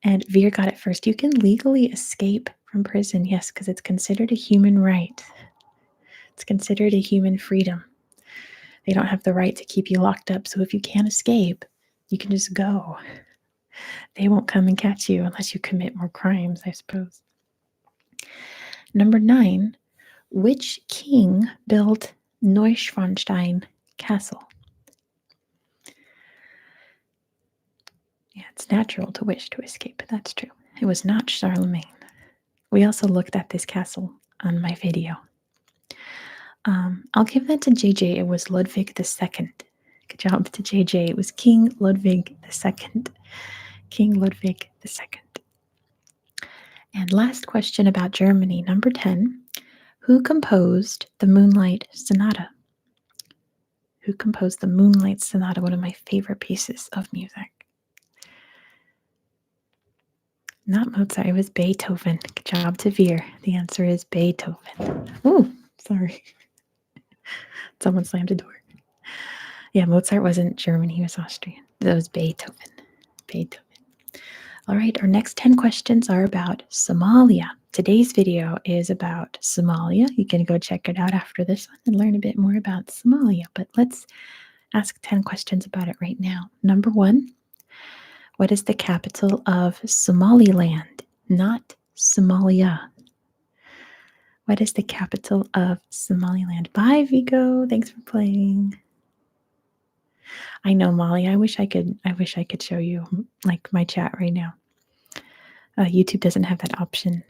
And Veer got it first. You can legally escape from prison, yes, because it's considered a human right. It's considered a human freedom. They don't have the right to keep you locked up. So if you can't escape, you can just go. They won't come and catch you unless you commit more crimes, I suppose. Number 9, which king built Neuschwanstein Castle? Yeah, it's natural to wish to escape, but that's true. It was not Charlemagne. We also looked at this castle on my video. I'll give that to JJ. It was Ludwig II. Good job to JJ. It was King Ludwig II. King Ludwig II. And last question about Germany, number 10. Who composed the Moonlight Sonata? Who composed the Moonlight Sonata, one of my favorite pieces of music? Not Mozart, it was Beethoven. Good job to Veer. The answer is Beethoven. Ooh, sorry. Someone slammed a door. Yeah, Mozart wasn't German, he was Austrian. That was Beethoven. Beethoven. All right, our next 10 questions are about Somalia. Today's video is about Somalia. You can go check it out after this one and learn a bit more about Somalia. But let's ask 10 questions about it right now. Number 1, what is the capital of Somaliland? Not Somalia. What is the capital of Somaliland? Bye, Vigo. Thanks for playing. I know, Molly. I wish I could show you like my chat right now. YouTube doesn't have that option.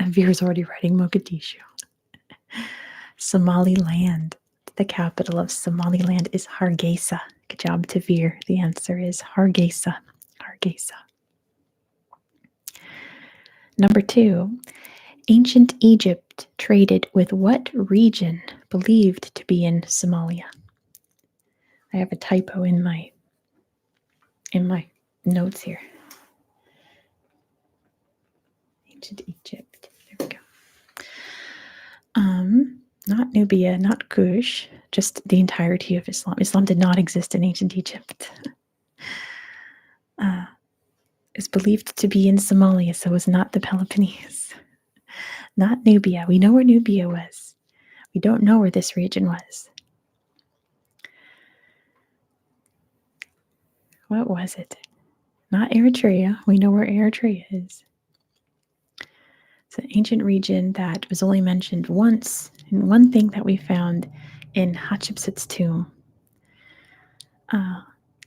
Veer's already writing Mogadishu. Somaliland. The capital of Somaliland is Hargeisa. Good job to Veer. The answer is Hargeisa. Hargeisa. Number 2. Ancient Egypt traded with what region believed to be in Somalia? I have a typo in my notes here. Ancient Egypt. There we go. Not Nubia, not Kush, just the entirety of Islam. Islam did not exist in ancient Egypt. Is believed to be in Somalia, so it was not the Peloponnese. Not Nubia. We know where Nubia was. We don't know where this region was. What was it? Not Eritrea. We know where Eritrea is. It's an ancient region that was only mentioned once in one thing that we found in Hatshepsut's tomb.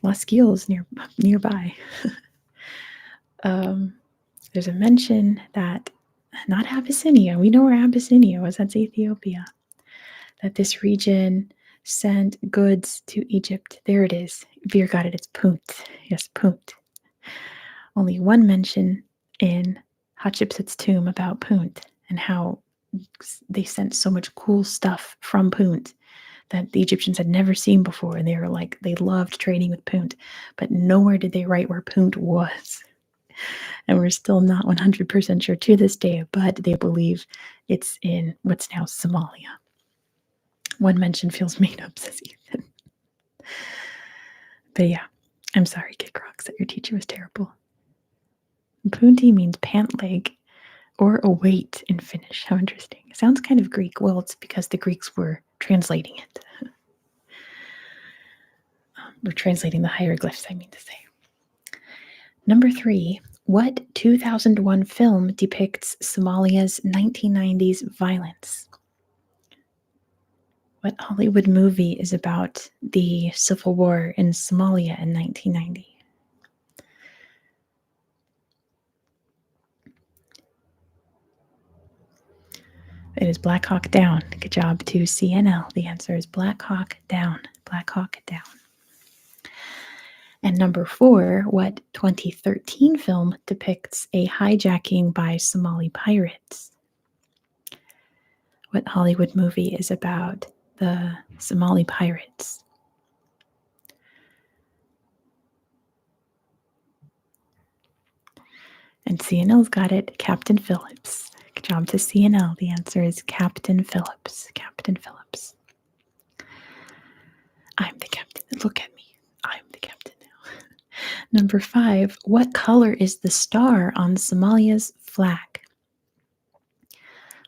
Laskil's nearby. There's a mention that not Abyssinia. We know where Abyssinia was. That's Ethiopia. That this region sent goods to Egypt. There it is. Veer got it. It's Punt. Yes, Punt. Only one mention in Hatshepsut's tomb about Punt and how they sent so much cool stuff from Punt that the Egyptians had never seen before. And they were like, they loved trading with Punt. But nowhere did they write where Punt was. And we're still not 100% sure to this day, but they believe it's in what's now Somalia. One mention feels made up, says Ethan. But yeah, I'm sorry, Kid Crocs, that your teacher was terrible. Punti means pant leg or a weight in Finnish. How interesting. It sounds kind of Greek. Well, it's because the Greeks were translating it. We're translating the hieroglyphs, I mean to say. Number 3, what 2001 film depicts Somalia's 1990s violence? What Hollywood movie is about the civil war in Somalia in 1990? It is Black Hawk Down. Good job to CNL. The answer is Black Hawk Down. Black Hawk Down. And number 4, what 2013 film depicts a hijacking by Somali pirates? What Hollywood movie is about the Somali pirates? And CNL's got it, Captain Phillips. Good job to CNL. The answer is Captain Phillips. Captain Phillips. I'm the captain. Look at me. I'm the captain now. Number 5, what color is the star on Somalia's flag?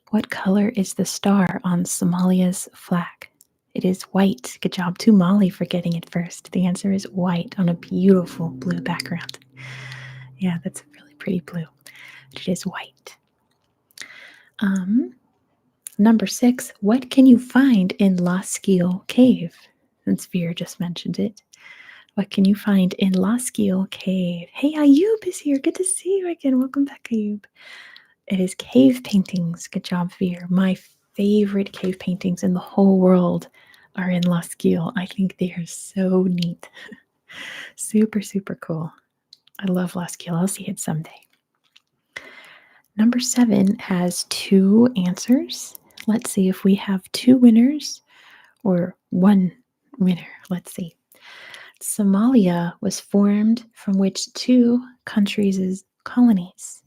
What color is the star on Somalia's flag? It is white. Good job to Molly for getting it first. The answer is white on a beautiful blue background. Yeah, that's really pretty blue. It is white. Number 6, what can you find in Laskil Cave? Since Veer just mentioned it. What can you find in Laskil Cave? Hey, Ayub is here. Good to see you again. Welcome back, Ayub. It is cave paintings. Good job, Veer. My favorite cave paintings in the whole world are in Laskil. I think they are so neat. Super, super cool. I love Laskil. I'll see it someday. Number 7 has 2 answers. Let's see if we have 2 winners or 1 winner. Let's see. Somalia was formed from which 2 countries' colonies?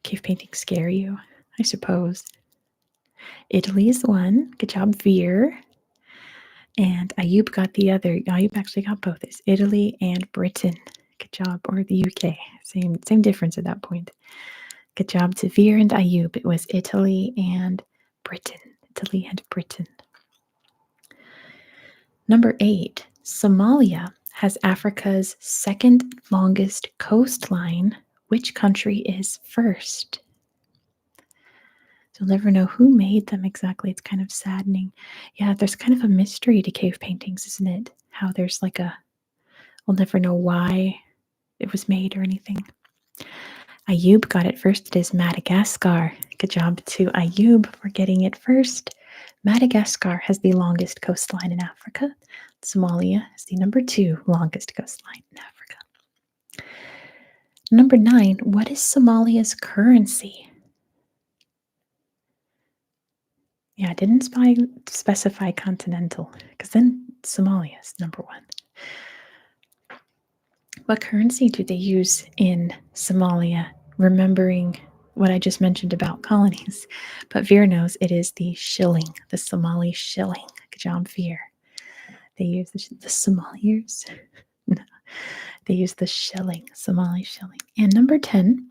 Cave paintings scare you, I suppose. Italy's one. Good job, Veer. And Ayub got the other. Ayub actually got both. It's Italy and Britain. Good job. Or the UK. Same difference at that point. Good job to Veer and Ayub. It was Italy and Britain. Italy and Britain. Number 8. Somalia has Africa's second longest coastline. Which country is first? You'll never know who made them exactly. It's kind of saddening. Yeah, there's kind of a mystery to cave paintings, isn't it? How there's like we'll never know why it was made or anything. Ayub got it first. It is Madagascar. Good job to Ayub for getting it first. Madagascar has the longest coastline in Africa. Somalia is the number 2 longest coastline in Africa. Number 9, what is Somalia's currency? Yeah, I didn't specify continental, because then Somalia is number 1. What currency do they use in Somalia? Remembering what I just mentioned about colonies. But Veer knows it is the shilling, the Somali shilling. Good job, Veer. They use the Somaliers. No, they use the shilling, Somali shilling. And number 10,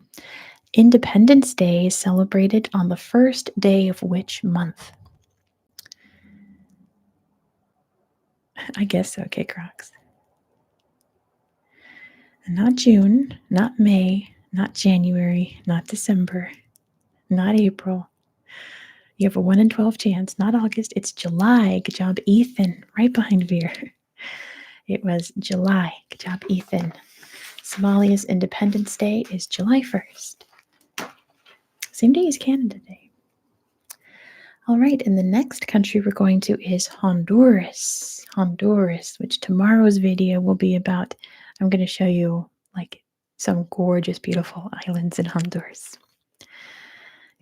Independence Day is celebrated on the first day of which month? I guess so, okay, Crocs. Not June, not May, not January, not December, not April. You have a 1 in 12 chance, not August. It's July. Good job, Ethan. Right behind Veer. It was July. Good job, Ethan. Somalia's Independence Day is July 1st. Same day as Canada Day. All right, and the next country we're going to is Honduras. Honduras, which tomorrow's video will be about. I'm going to show you like some gorgeous, beautiful islands in Honduras.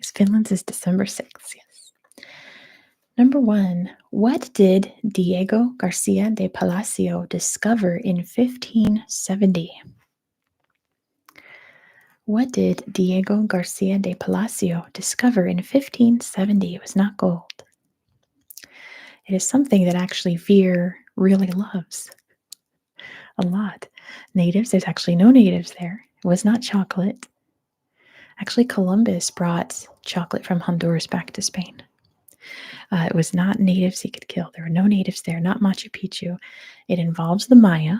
Finland's is December 6th, yes. Number 1, what did Diego Garcia de Palacio discover in 1570? What did Diego Garcia de Palacio discover in 1570? It was not gold. It is something that actually Veer really loves a lot. Natives, there's actually no natives there. It was not chocolate. Actually, Columbus brought chocolate from Honduras back to Spain. It was not natives he could kill. There were no natives there, not Machu Picchu. It involves the Maya.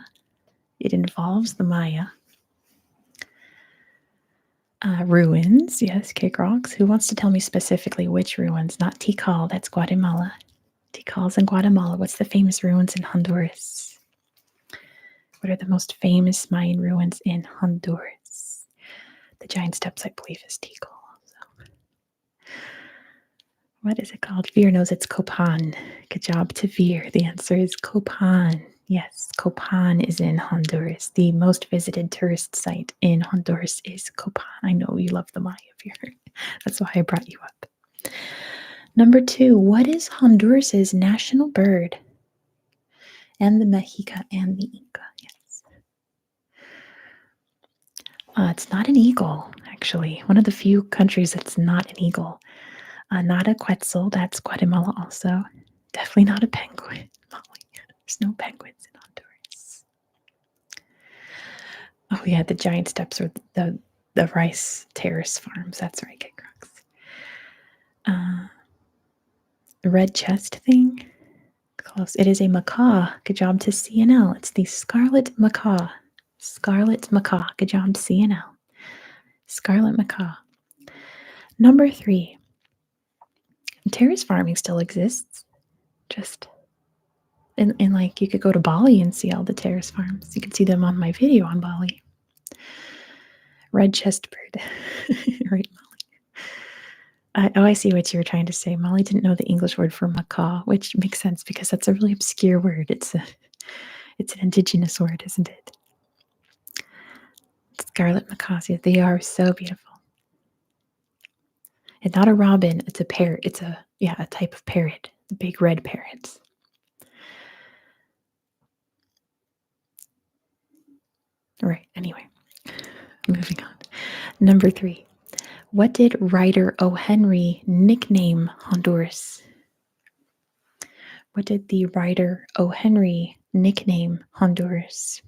Ruins, yes, cake rocks. Who wants to tell me specifically which ruins? Not Tikal, that's Guatemala. Tikal's in Guatemala. What's the famous ruins in Honduras? What are the most famous Mayan ruins in Honduras? The giant steps, I believe, is Tikal also. What is it called? Veer knows it's Copan. Good job to Veer. The answer is Copan. Yes, Copan is in Honduras. The most visited tourist site in Honduras is Copan. I know you love the Maya, Veer. That's why I brought you up. Number 2, what is Honduras's national bird? And the Mexica and the Inca, yes. It's not an eagle, actually. One of the few countries that's not an eagle. Not a quetzal, that's Guatemala also. Definitely not a penguin. There's no penguins in Honduras. Oh yeah, the giant steps or the rice terrace farms. That's right, Kit Crocs. The red chest thing. Close. It is a macaw. Good job to CNL. It's the scarlet macaw. Scarlet macaw. Good job to CNL. Scarlet macaw. Number 3. Terrace farming still exists. Just in like you could go to Bali and see all the terrace farms. You can see them on my video on Bali. Red chest bird. Right, Molly. I see what you were trying to say. Molly didn't know the English word for macaw, which makes sense because that's a really obscure word. It's an indigenous word, isn't it? Scarlet macaws. They are so beautiful. And not a robin, it's a parrot. It's a type of parrot. The big red parrots. Right, anyway. Moving on. Number 3. What did writer O. Henry nickname Honduras? What did the writer O. Henry nickname Honduras?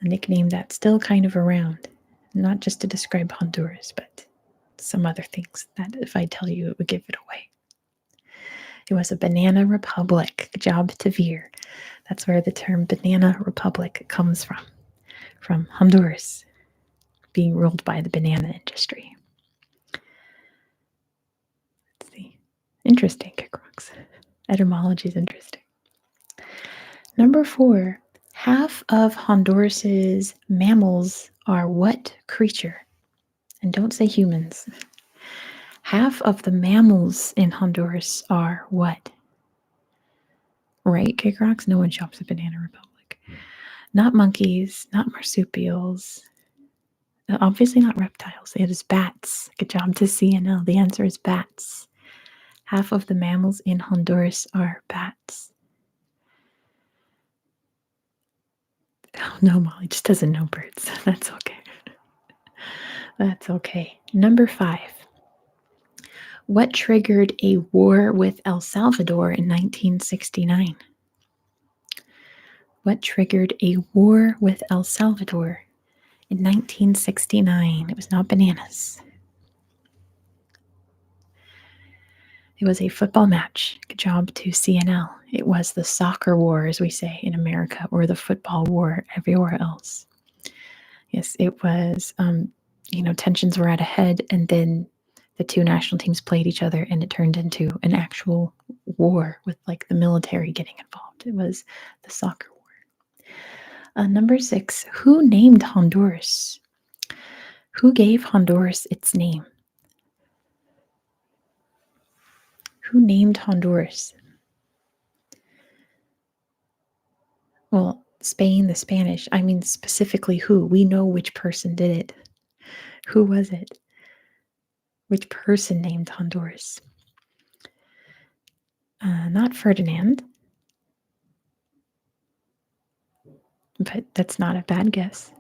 A nickname that's still kind of around, not just to describe Honduras, but some other things that if I tell you, it would give it away. It was a banana republic. Good job to Veer. That's where the term banana republic comes from Honduras, being ruled by the banana industry. Let's see. Interesting, Kick Rocks. Etymology is interesting. Number 4. Half of Honduras's mammals are what creature? And don't say humans. Half of the mammals in Honduras are what? Right, Kick Rocks? No one shops at Banana Republic. Not monkeys, not marsupials, obviously not reptiles. It is bats. Good job to CNL. The answer is bats. Half of the mammals in Honduras are bats. Oh, no, Molly just doesn't know birds. That's okay. That's okay. Number 5. What triggered a war with El Salvador in 1969? What triggered a war with El Salvador in 1969? It was not bananas. It was a football match. Good job to CNL. It was the soccer war, as we say in America, or the football war everywhere else. Yes, it was, tensions were at a head, and then the two national teams played each other, and it turned into an actual war with like the military getting involved. It was the soccer war. Number 6, who named Honduras? Who gave Honduras its name? Who named Honduras? Well, Spain, the Spanish. I mean, specifically who? We know which person did it. Who was it? Which person named Honduras? Not Ferdinand. But that's not a bad guess.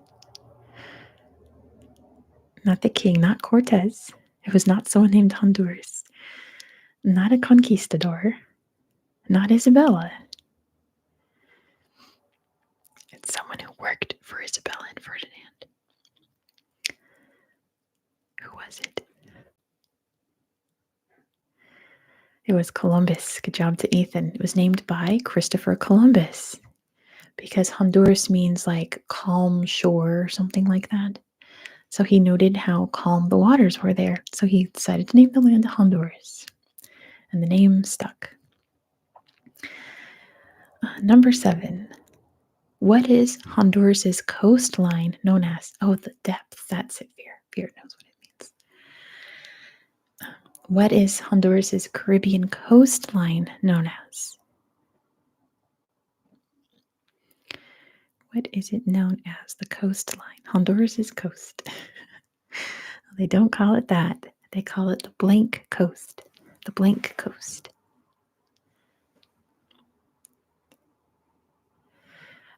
Not the king, not Cortez. It was not someone named Honduras. Not a conquistador. Not Isabella. It's someone who worked for Isabella and Ferdinand. Who was it? It was Columbus. Good job to Ethan. It was named by Christopher Columbus because Honduras means like calm shore or something like that. So he noted how calm the waters were there. So he decided to name the land Honduras. And the name stuck. Number 7. What is Honduras's coastline known as? Oh, the depth. That's it, Veer. Veer knows what it means. What is Honduras's Caribbean coastline known as? What is it known as? The coastline. Honduras's coast. They don't call it that. They call it the blank coast. The blank coast.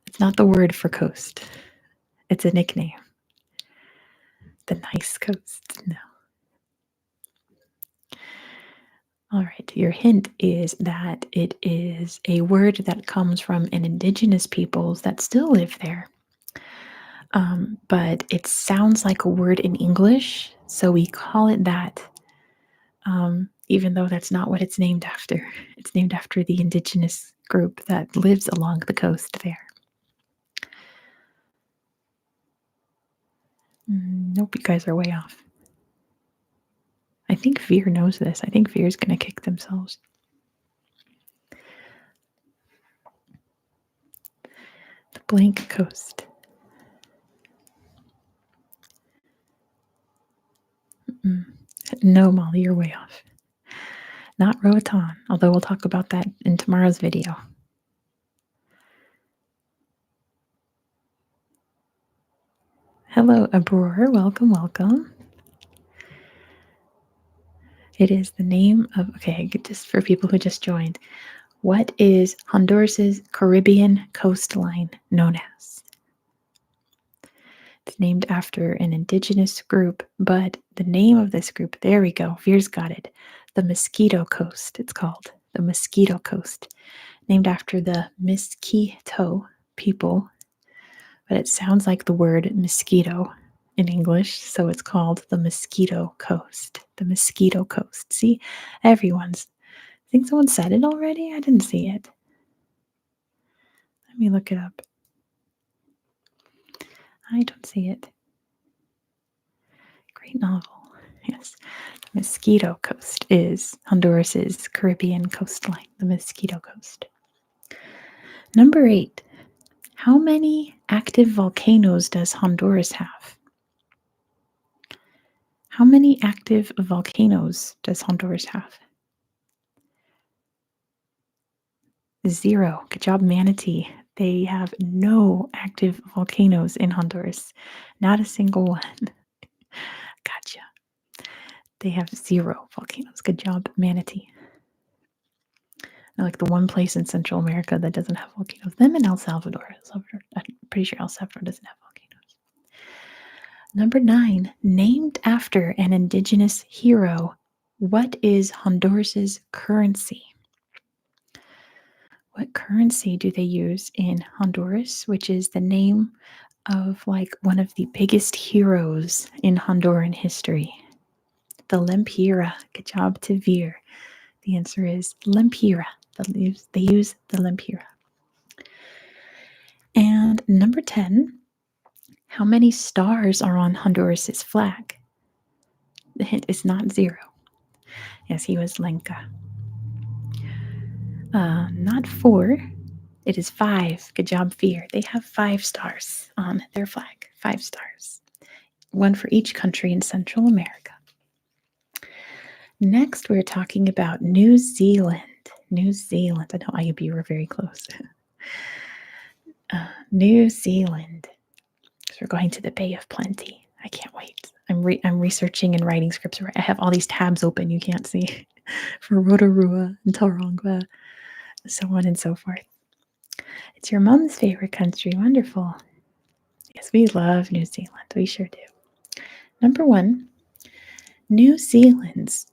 It's not the word for coast. It's a nickname. The nice coast. No. All right. Your hint is that it is a word that comes from an indigenous peoples that still live there. But it sounds like a word in English, so we call it that, even though that's not what it's named after. It's named after the indigenous group that lives along the coast there. Nope, you guys are way off. I think Veer knows this. I think Veer's going to kick themselves. The blank coast. No, Molly, you're way off. Not Roatan, although we'll talk about that in tomorrow's video. Hello, Abror. Welcome, welcome. It is the name of, okay, just for people who just joined, what is Honduras's Caribbean coastline known as? It's named after an indigenous group, but the name of this group, there we go, Veer's got it. The Mosquito Coast, it's called. The Mosquito Coast. Named after the Mosquito people, but it sounds like the word mosquito in English, so it's called the Mosquito Coast. The Mosquito Coast. See, I think someone said it already? I didn't see it. Let me look it up. I don't see it. Great novel. Yes. The Mosquito Coast is Honduras's Caribbean coastline, the Mosquito Coast. Number 8. How many active volcanoes does Honduras have? How many active volcanoes does Honduras have? 0. Good job, Manatee. They have no active volcanoes in Honduras. Not a single one. Gotcha. They have 0 volcanoes. Good job, Manatee. Like the one place in Central America that doesn't have volcanoes. Them and El Salvador. I'm pretty sure El Salvador doesn't have volcanoes. Number 9. Named after an indigenous hero, what is Honduras's currency? What currency do they use in Honduras, which is the name of like one of the biggest heroes in Honduran history? The Lempira. Good job to Veer. The answer is Lempira. They use the Lempira. And number 10, how many stars are on Honduras's flag? The hint is not 0. Yes, he was Lenka. Not 4. It is 5. Good job, Veer. They have 5 stars on their flag. 5 stars. 1 for each country in Central America. Next, we're talking about New Zealand. New Zealand. I know IUB, you were very close. New Zealand. So we're going to the Bay of Plenty. I can't wait. I'm researching and writing scripts. I have all these tabs open you can't see for Rotorua and Tauranga, so on and so forth. It's your mom's favorite country. Wonderful. Yes, we love New Zealand. We sure do. Number 1, New Zealand's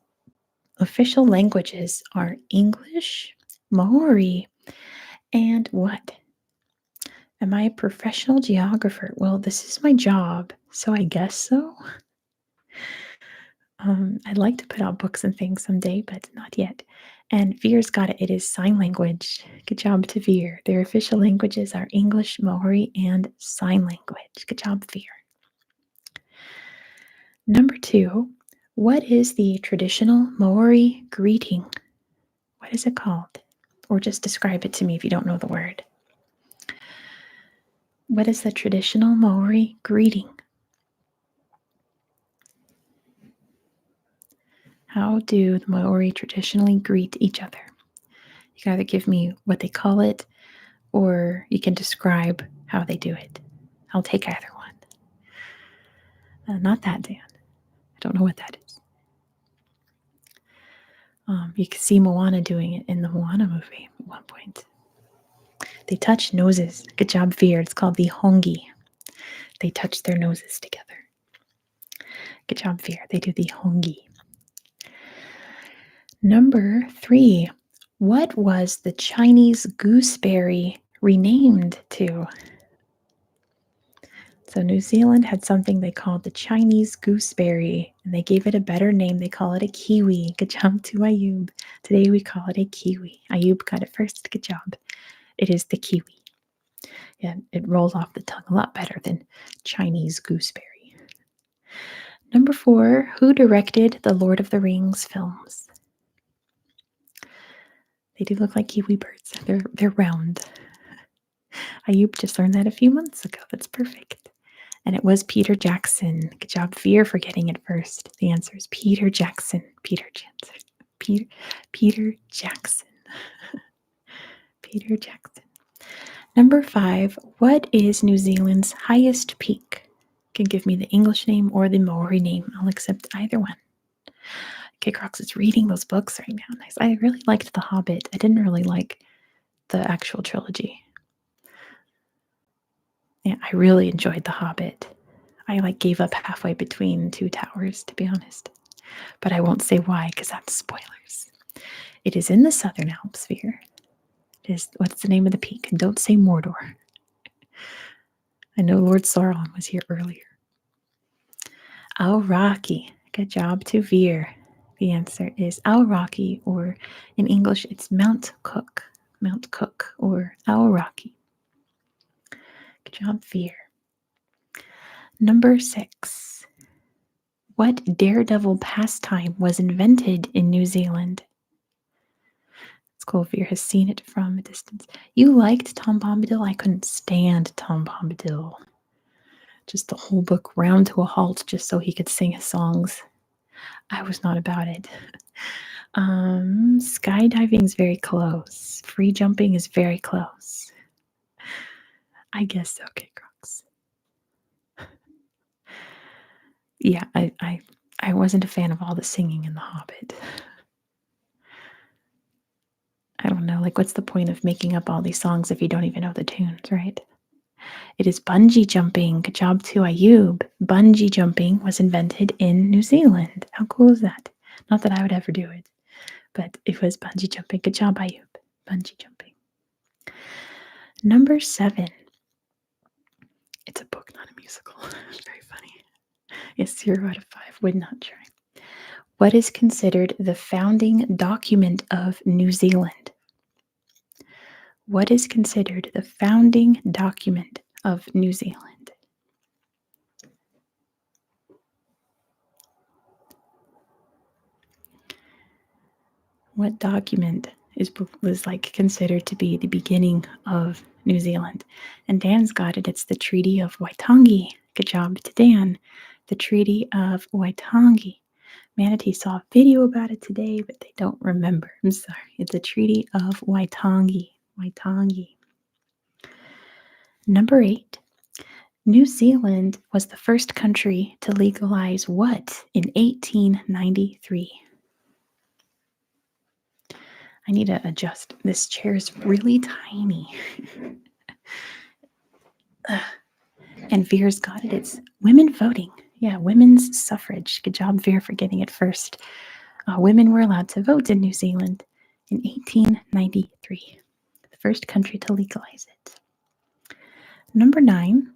official languages are English, Maori, and what? Am I a professional geographer? Well, this is my job, so I guess so. I'd like to put out books and things someday, but not yet. And Veer's got it. It is sign language. Good job to Veer. Their official languages are English, Maori, and sign language. Good job, Veer. Number 2, what is the traditional Maori greeting? What is it called? Or just describe it to me if you don't know the word. What is the traditional Maori greeting? How do the Maori traditionally greet each other? You can either give me what they call it, or you can describe how they do it. I'll take either one. Not that, Dan. I don't know what that is. You can see Moana doing it in the Moana movie at one point. They touch noses. Good job, Veer. It's called the hongi. They touch their noses together. Good job, Veer. They do the hongi. Number 3, what was the Chinese gooseberry renamed to? So New Zealand had something they called the Chinese gooseberry, and they gave it a better name. They call it a kiwi. Good job to Ayub. Today we call it a kiwi. Ayub got it first. Good job. It is the kiwi. Yeah, it rolls off the tongue a lot better than Chinese gooseberry. Number 4, who directed the Lord of the Rings films? They do look like kiwi birds. They're round. Ayub just learned that a few months ago. That's perfect. And it was Peter Jackson. Good job, Veer, for getting it first. The answer is Peter Jackson. Peter Jackson. Peter Jackson. Peter Jackson. Number 5, what is New Zealand's highest peak? You can give me the English name or the Maori name. I'll accept either one. Kid Crocs is reading those books right now. Nice. I really liked The Hobbit. I didn't really like the actual trilogy. Yeah, I really enjoyed The Hobbit. I like gave up halfway between two towers, to be honest. But I won't say why because that's spoilers. It is in the southern hemisphere. It is, what's the name of the peak? And don't say Mordor. I know Lord Sauron was here earlier. Al-Raki. Good job to Veer. The answer is Al-Raki, or in English, it's Mount Cook. Mount Cook, or Al-Raki. Good job, Veer. Number 6. What daredevil pastime was invented in New Zealand? It's cool. Veer has seen it from a distance. You liked Tom Bombadil? I couldn't stand Tom Bombadil. Just the whole book round to a halt just so he could sing his songs. I was not about it. Skydiving is very close. Free jumping is very close. I guess okay, Crocs. Yeah, I wasn't a fan of all the singing in The Hobbit. I don't know, like what's the point of making up all these songs if you don't even know the tunes, right? It is bungee jumping. Good job to Ayub. Bungee jumping was invented in New Zealand. How cool is that? Not that I would ever do it, but it was bungee jumping. Good job, Ayub. Bungee jumping. Number 7. It's a book, not a musical. Very funny. Yes, 0 out of 5. Would not try. What is considered the founding document of New Zealand? What is considered the founding document of New Zealand? What document was like considered to be the beginning of New Zealand? And Dan's got it. It's the Treaty of Waitangi. Good job to Dan. The Treaty of Waitangi. Manatee saw a video about it today, but they don't remember. I'm sorry. It's the Treaty of Waitangi. Waitangi. Number 8. New Zealand was the first country to legalize what in 1893? I need to adjust. This chair is really tiny. And Veer's got it. It's women voting. Yeah, women's suffrage. Good job, Veer, for getting it first. Women were allowed to vote in New Zealand in 1893. The first country to legalize it. Number 9.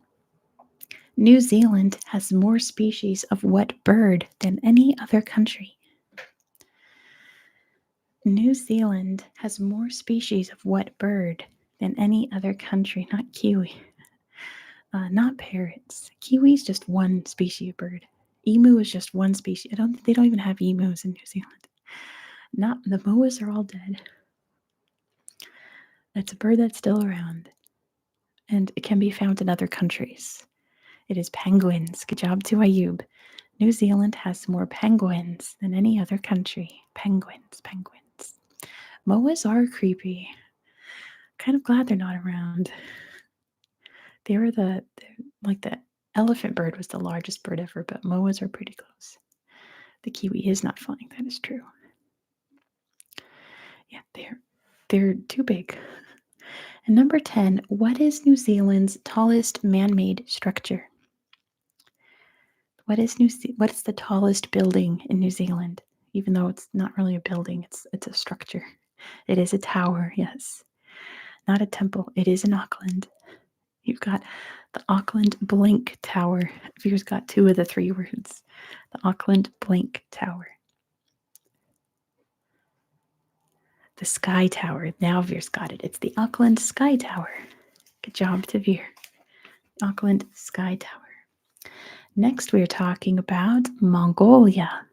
New Zealand has more species of what bird than any other country? New Zealand has more species of what bird than any other country? Not kiwi. Not parrots. Kiwi is just one species of bird. Emu is just one species. They don't even have emus in New Zealand. Not the moas are all dead. It's a bird that's still around, and it can be found in other countries. It is penguins. Good job to Ayub. New Zealand has more penguins than any other country. Penguins. Moas are creepy. Kind of glad they're not around. They were the elephant bird was the largest bird ever, but moas are pretty close. The kiwi is not flying. That is true. Yeah, they're too big. And number 10, what is New Zealand's tallest man-made structure? What's the tallest building in New Zealand? Even though it's not really a building, it's a structure. It is a tower, yes. Not a temple. It is in Auckland. You've got the Auckland Blank Tower. Veer's got 2 of the 3 words. The Auckland Blank Tower. The Sky Tower. Now Veer's got it. It's the Auckland Sky Tower. Good job to Veer. Auckland Sky Tower. Next, we're talking about Mongolia.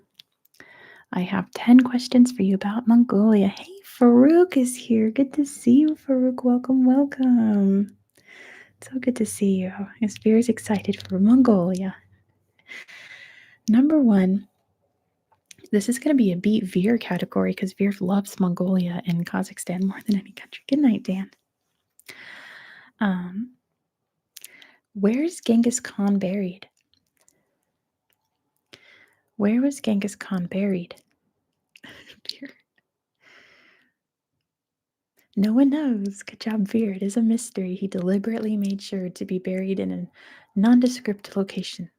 I have 10 questions for you about Mongolia. Hey, Farouk is here. Good to see you, Farouk. Welcome. So good to see you. Yes, Veer's excited for Mongolia. Number 1. This is going to be a beat Veer category because Veer loves Mongolia and Kazakhstan more than any country. Good night, Dan. Where's Genghis Khan buried? Where was Genghis Khan buried? Veer. No one knows. Good job, Veer. It is a mystery. He deliberately made sure to be buried in a nondescript location.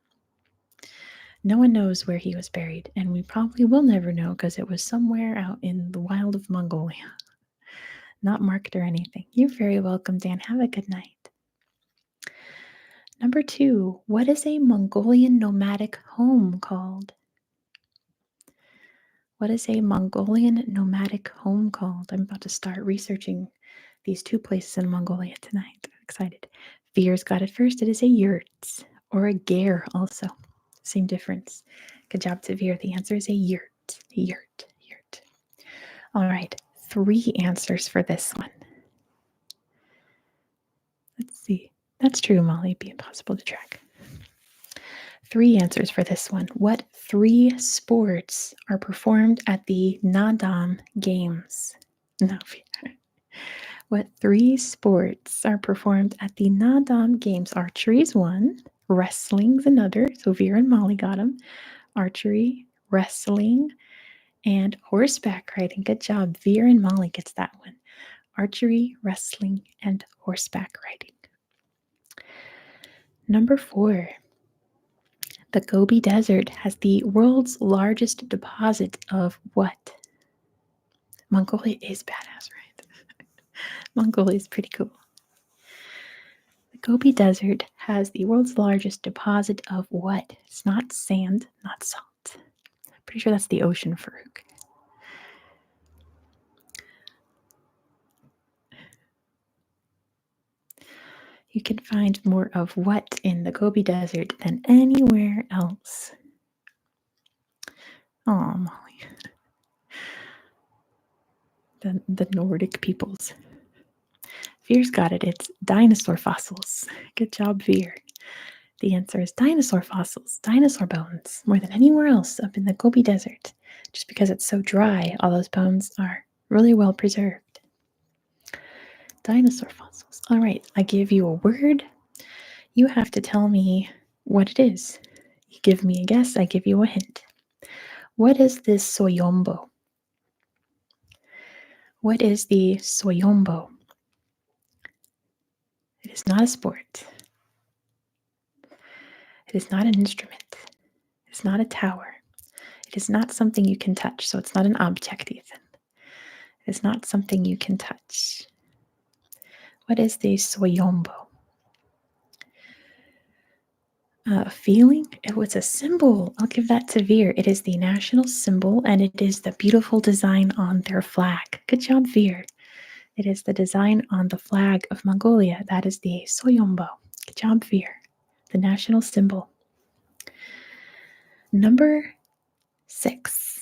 No one knows where he was buried, and we probably will never know because it was somewhere out in the wild of Mongolia. Not marked or anything. You're very welcome, Dan. Have a good night. Number 2, what is a Mongolian nomadic home called? What is a Mongolian nomadic home called? I'm about to start researching these 2 places in Mongolia tonight. I'm excited. Veer's got it first. It is a yurt or a ger also. Same difference. Good job to Veer. The answer is a yurt. Yurt. Yurt. All right. 3 answers for this one. Let's see. That's true, Molly. It'd be impossible to track. 3 answers for this one. What 3 sports are performed at the Nadam Games? No. What 3 sports are performed at the Nadam Games? Archery is one. Wrestling's another. So Vera and Molly got them. Archery, wrestling, and horseback riding. Good job. Vera and Molly gets that one. Archery, wrestling, and horseback riding. Number 4. The Gobi Desert has the world's largest deposit of what? Mongolia is badass, right? Mongolia is pretty cool. The Gobi Desert has the world's largest deposit of what? It's not sand, not salt. I'm pretty sure that's the ocean, Farouk. You can find more of what in the Gobi Desert than anywhere else. Oh, Molly. The Nordic peoples. Veer's got it. It's dinosaur fossils. Good job, Veer. The answer is dinosaur fossils, dinosaur bones, more than anywhere else up in the Gobi Desert. Just because it's so dry, all those bones are really well preserved. Dinosaur fossils. All right, I give you a word. You have to tell me what it is. You give me a guess, I give you a hint. What is this soyombo? What is the soyombo? It is not a sport. It is not an instrument. It is not a tower. It is not something you can touch, so it's not an object, Ethan. It is not something you can touch. What is the soyombo? A feeling? It was a symbol. I'll give that to Veer. It is the national symbol, and it is the beautiful design on their flag. Good job, Veer. It is the design on the flag of Mongolia. That is the soyombo. Good job, Veer. The national symbol. Number 6.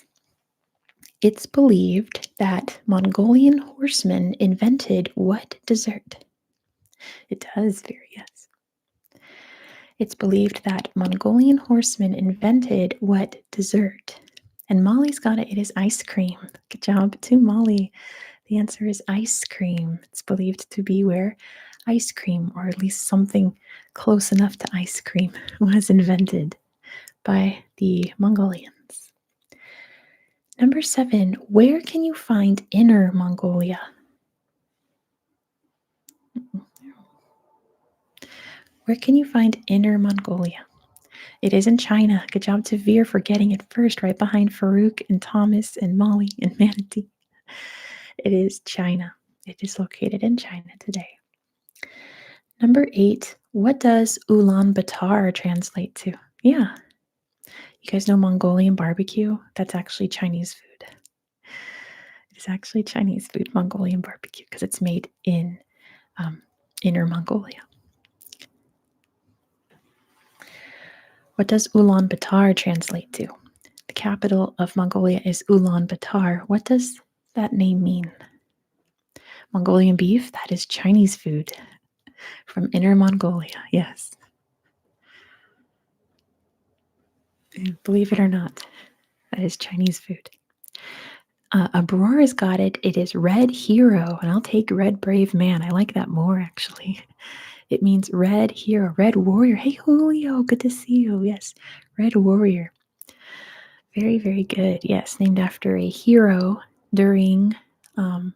It's believed that Mongolian horsemen invented what dessert? It does, Veer, yes. It's believed that Mongolian horsemen invented what dessert? And Molly's got it. It is ice cream. Good job to Molly. The answer is ice cream. It's believed to be where ice cream, or at least something close enough to ice cream, was invented by the Mongolians. Number 7, where can you find Inner Mongolia? Where can you find Inner Mongolia? It is in China. Good job to Veer for getting it first, right behind Farouk and Thomas and Molly and Manatee. It is China. It is located in China today. Number 8, what does Ulaanbaatar translate to? Yeah. You guys know Mongolian barbecue? That's actually Chinese food. It is actually Chinese food, Mongolian barbecue, because it's made in Inner Mongolia. What does Ulaanbaatar translate to? The capital of Mongolia is Ulaanbaatar. What does that name mean? Mongolian beef? That is Chinese food from Inner Mongolia, yes. Believe it or not, that is Chinese food. Aurora's got it. It is Red Hero, and I'll take Red Brave Man. I like that more, actually. It means Red Hero, Red Warrior. Hey, Julio, good to see you. Yes, Red Warrior. Very, very good. Yes, named after a hero during, I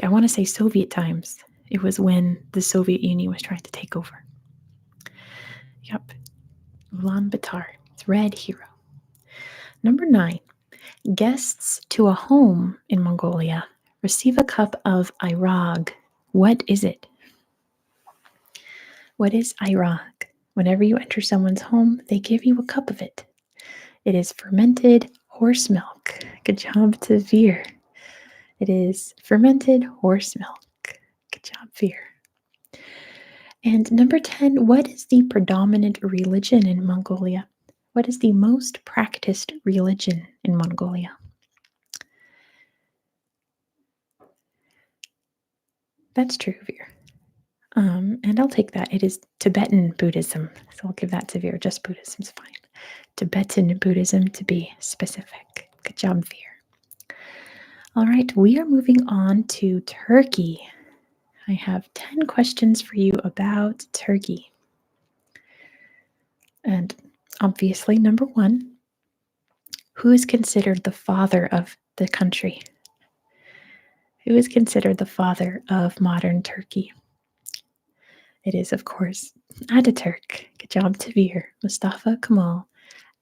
want to say Soviet times. It was when the Soviet Union was trying to take over. Yep. Ulaanbaatar. It's red hero. Number 9. Guests to a home in Mongolia receive a cup of airag. What is it? What is airag? Whenever you enter someone's home, they give you a cup of it. It is fermented horse milk. Good job to Veer. It is fermented horse milk. Good job, Veer. And number 10, what is the predominant religion in Mongolia? What is the most practiced religion in Mongolia? That's true, Veer. And I'll take that. It is Tibetan Buddhism. So I'll give that to Veer. Just Buddhism's fine. Tibetan Buddhism to be specific. Good job, Veer. All right, we are moving on to Turkey. I have 10 questions for you about Turkey. And obviously, number 1, who is considered the father of the country? Who is considered the father of modern Turkey? It is, of course, Ataturk. Good job, Tavir. Mustafa Kemal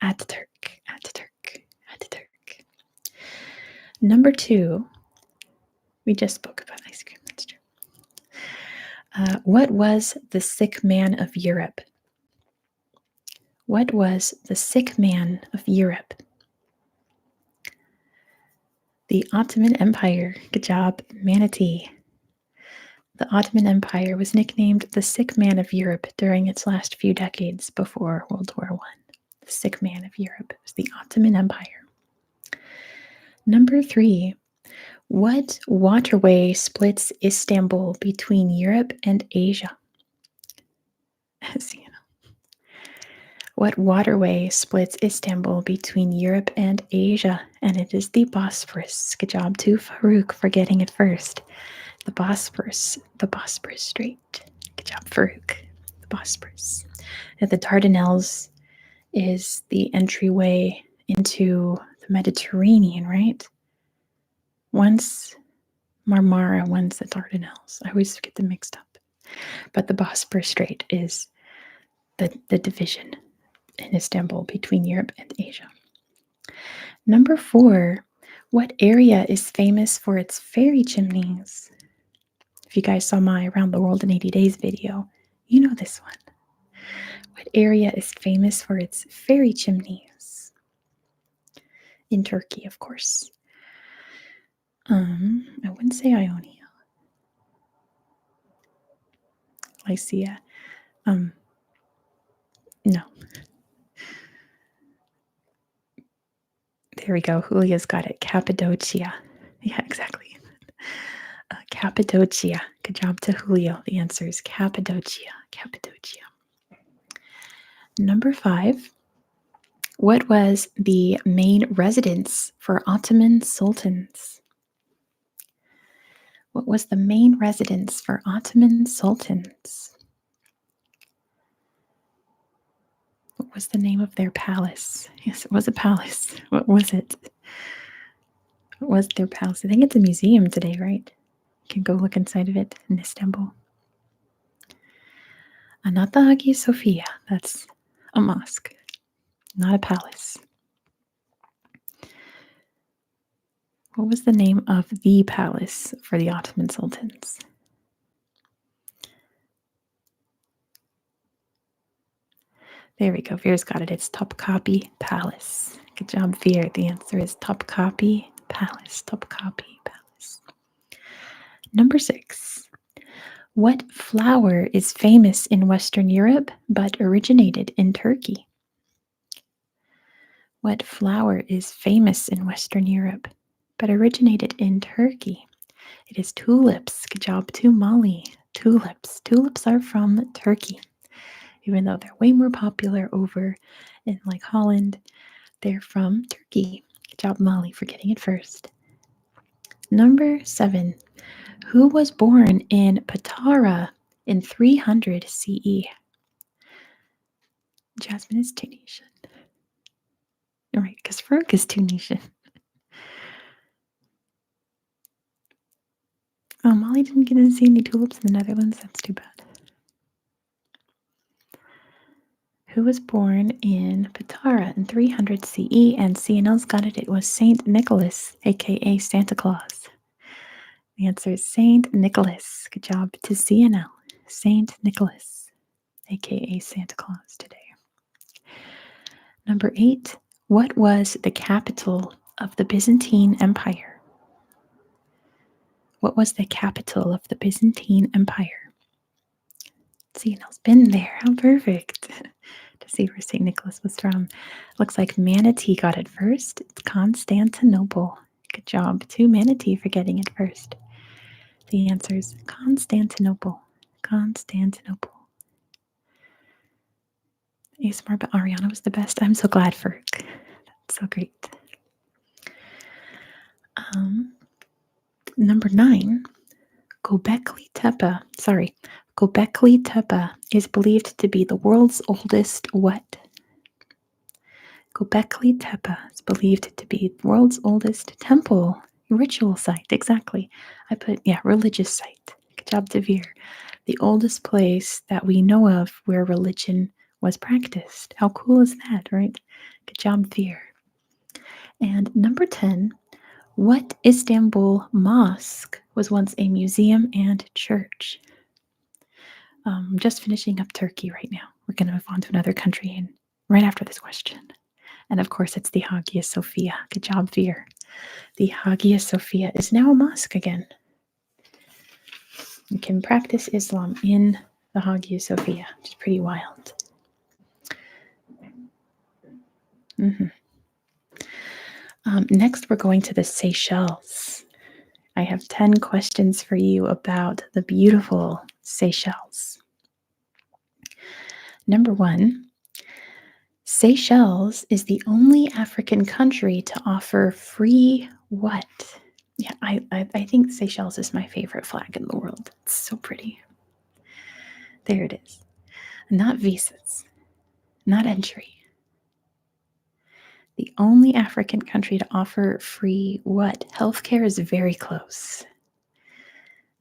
Ataturk. Ataturk. Ataturk. Number 2, we just spoke about ice cream. That's true. What was the sick man of Europe? What was the sick man of Europe? The Ottoman Empire. Good job, Manatee. The Ottoman Empire was nicknamed the sick man of Europe during its last few decades before World War I. The sick man of Europe was the Ottoman Empire. Number 3, what waterway splits Istanbul between Europe and Asia? As you know. What waterway splits Istanbul between Europe and Asia? And it is the Bosphorus. Good job to Farouk for getting it first. The Bosphorus Strait. Good job, Farouk. The Bosphorus. And the Dardanelles is the entryway into the Mediterranean, right? One's Marmara, one's the Dardanelles. I always get them mixed up. But the Bosphorus Strait is the division in Istanbul between Europe and Asia. Number 4, what area is famous for its fairy chimneys? If you guys saw my Around the World in 80 Days video, you know this one. What area is famous for its fairy chimneys? In Turkey, of course. I wouldn't say Ionia. Lycia. No. There we go. Julia's got it. Cappadocia. Yeah, exactly. Cappadocia. Good job to Julio. The answer is Cappadocia. Cappadocia. Number 5. What was the main residence for Ottoman sultans? What was the main residence for Ottoman sultans? What was the name of their palace? Yes, it was a palace. What was it? What was their palace? I think it's a museum today, right? You can go look inside of it in Istanbul. Not the Hagia Sophia. That's a mosque, not a palace. What was the name of the palace for the Ottoman sultans? There we go. Veer's got it. It's Topkapi Palace. Good job, Veer. The answer is Topkapi Palace. Topkapi Palace. Number 6. What flower is famous in Western Europe but originated in Turkey? What flower is famous in Western Europe but originated in Turkey? It is tulips. Good job to Molly. Tulips. Tulips are from Turkey. Even though they're way more popular over in like Holland, they're from Turkey. Good job, Molly, for getting it first. Number 7. Who was born in Patara in 300 CE? Jasmine is Tunisian. Right, because Farouk is Tunisian. Oh, Molly didn't get to see any tulips in the Netherlands. That's too bad. Who was born in Patara in 300 CE? And CNL's got it. It was Saint Nicholas, aka Santa Claus. The answer is Saint Nicholas. Good job to CNL. Saint Nicholas, aka Santa Claus today. Number 8. What was the capital of the Byzantine Empire? What was the capital of the Byzantine Empire? CNL's been there. How perfect. To see where St. Nicholas was from. Looks like Manatee got it first. It's Constantinople. Good job to Manatee for getting it first. The answer is Constantinople. Constantinople. ASMR, but Ariana was the best. I'm so glad for it. That's so great. Number 9. Göbekli Tepe is believed to be the world's oldest what? Göbekli Tepe is believed to be the world's oldest temple, ritual site. Exactly. I put, religious site. Good job, Devere. The oldest place that we know of where religion was practiced. How cool is that, right? Good job, Devere. And number 10, what Istanbul mosque was once a museum and church? I'm just finishing up Turkey right now. We're going to move on to another country right after this question. And of course, it's the Hagia Sophia. Good job, Veer. The Hagia Sophia is now a mosque again. You can practice Islam in the Hagia Sophia, which is pretty wild. Next, we're going to the Seychelles. I have 10 questions for you about the beautiful Seychelles. Number 1, Seychelles is the only African country to offer free what? Yeah, I think Seychelles is my favorite flag in the world. It's so pretty. There it is. Not visas, not entry. The only African country to offer free what? Healthcare is very close.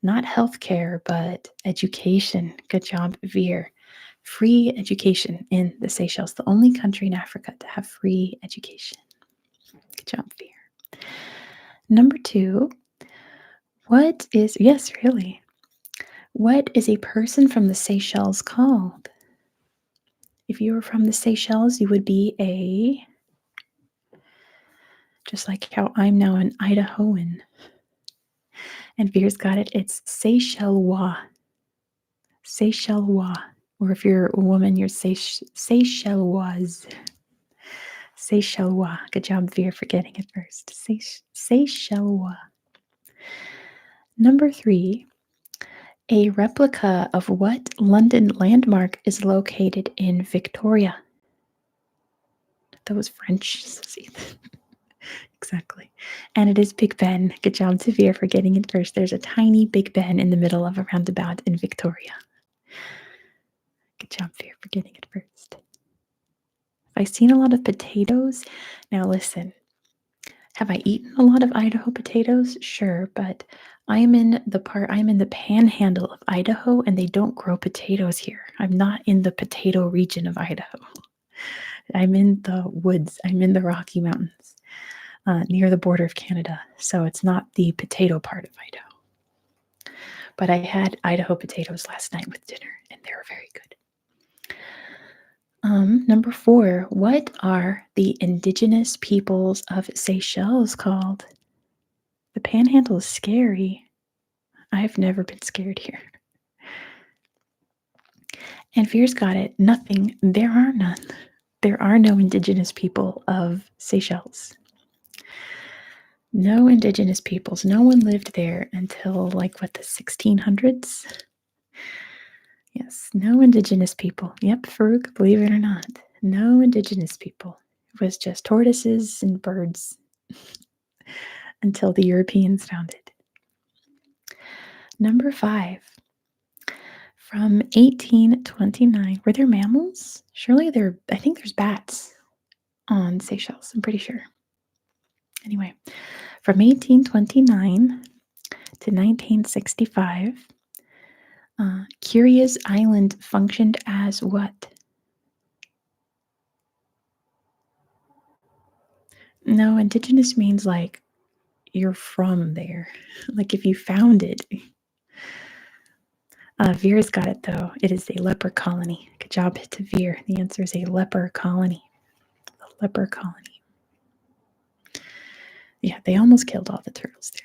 Not healthcare, but education. Good job, Veer. Free education in the Seychelles, the only country in Africa to have free education. Good job, Veer. Number 2, what is a person from the Seychelles called? If you were from the Seychelles, you would be just like how I'm now an Idahoan. And Veer's got it. It's Seychellois. Seychellois. Or if you're a woman, you're Seychelloise. Seychellois. Good job, Veer, for getting it first. Seychellois. Number 3. A replica of what London landmark is located in Victoria? That was French. Exactly. And it is Big Ben. Good job, Veer, for getting it first. There's a tiny Big Ben in the middle of a roundabout in Victoria. Good job, Veer, for getting it first. I've seen a lot of potatoes. Now listen, have I eaten a lot of Idaho potatoes? Sure, but I'm in the panhandle of Idaho, and they don't grow potatoes here. I'm not in the potato region of Idaho. I'm in the woods. I'm in the Rocky Mountains, near the border of Canada. So it's not the potato part of Idaho. But I had Idaho potatoes last night with dinner, and they were very good. Number 4, what are the indigenous peoples of Seychelles called? The panhandle is scary. I've never been scared here. And Veer's got it. Nothing. There are none. There are no indigenous people of Seychelles. No indigenous peoples. No one lived there until the 1600s. Yes, no indigenous people. Yep, Farouk, believe it or not. No indigenous people. It was just tortoises and birds until the Europeans found it. Number 5. From 1829, were there mammals? Surely I think there's bats on Seychelles, I'm pretty sure. Anyway, from 1829 to 1965, Curious Island functioned as what? No, indigenous means like you're from there. Like if you found it. Veer's got it though. It is a leper colony. Good job to Veer. The answer is a leper colony. A leper colony. Yeah, they almost killed all the turtles there.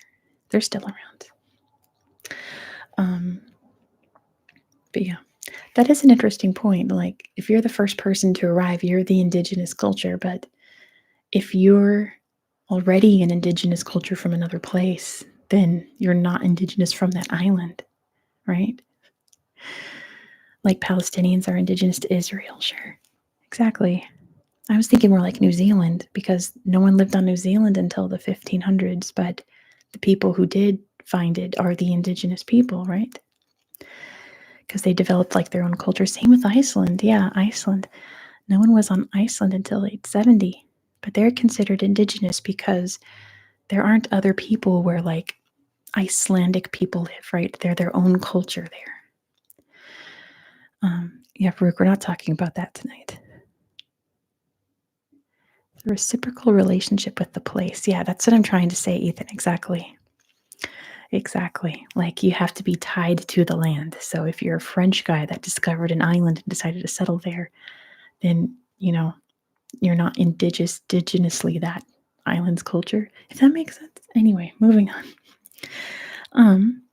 They're still around. But yeah, that is an interesting point. Like, if you're the first person to arrive, you're the indigenous culture. But if you're already an indigenous culture from another place, then you're not indigenous from that island, right? Like Palestinians are indigenous to Israel, sure. Exactly. I was thinking more like New Zealand because no one lived on New Zealand until the 1500s, but the people who did find it are the indigenous people, right? Because they developed like their own culture. Same with Iceland. Yeah, Iceland. No one was on Iceland until 870, but they're considered indigenous because there aren't other people where like Icelandic people live, right? They're their own culture there. Yeah, Farouk, we're not talking about that tonight. The reciprocal relationship with the place. Yeah, that's what I'm trying to say, Ethan. Exactly. Exactly. Like you have to be tied to the land. So if you're a French guy that discovered an island and decided to settle there, then, you're not indigenously that island's culture. If that makes sense. Anyway, moving on.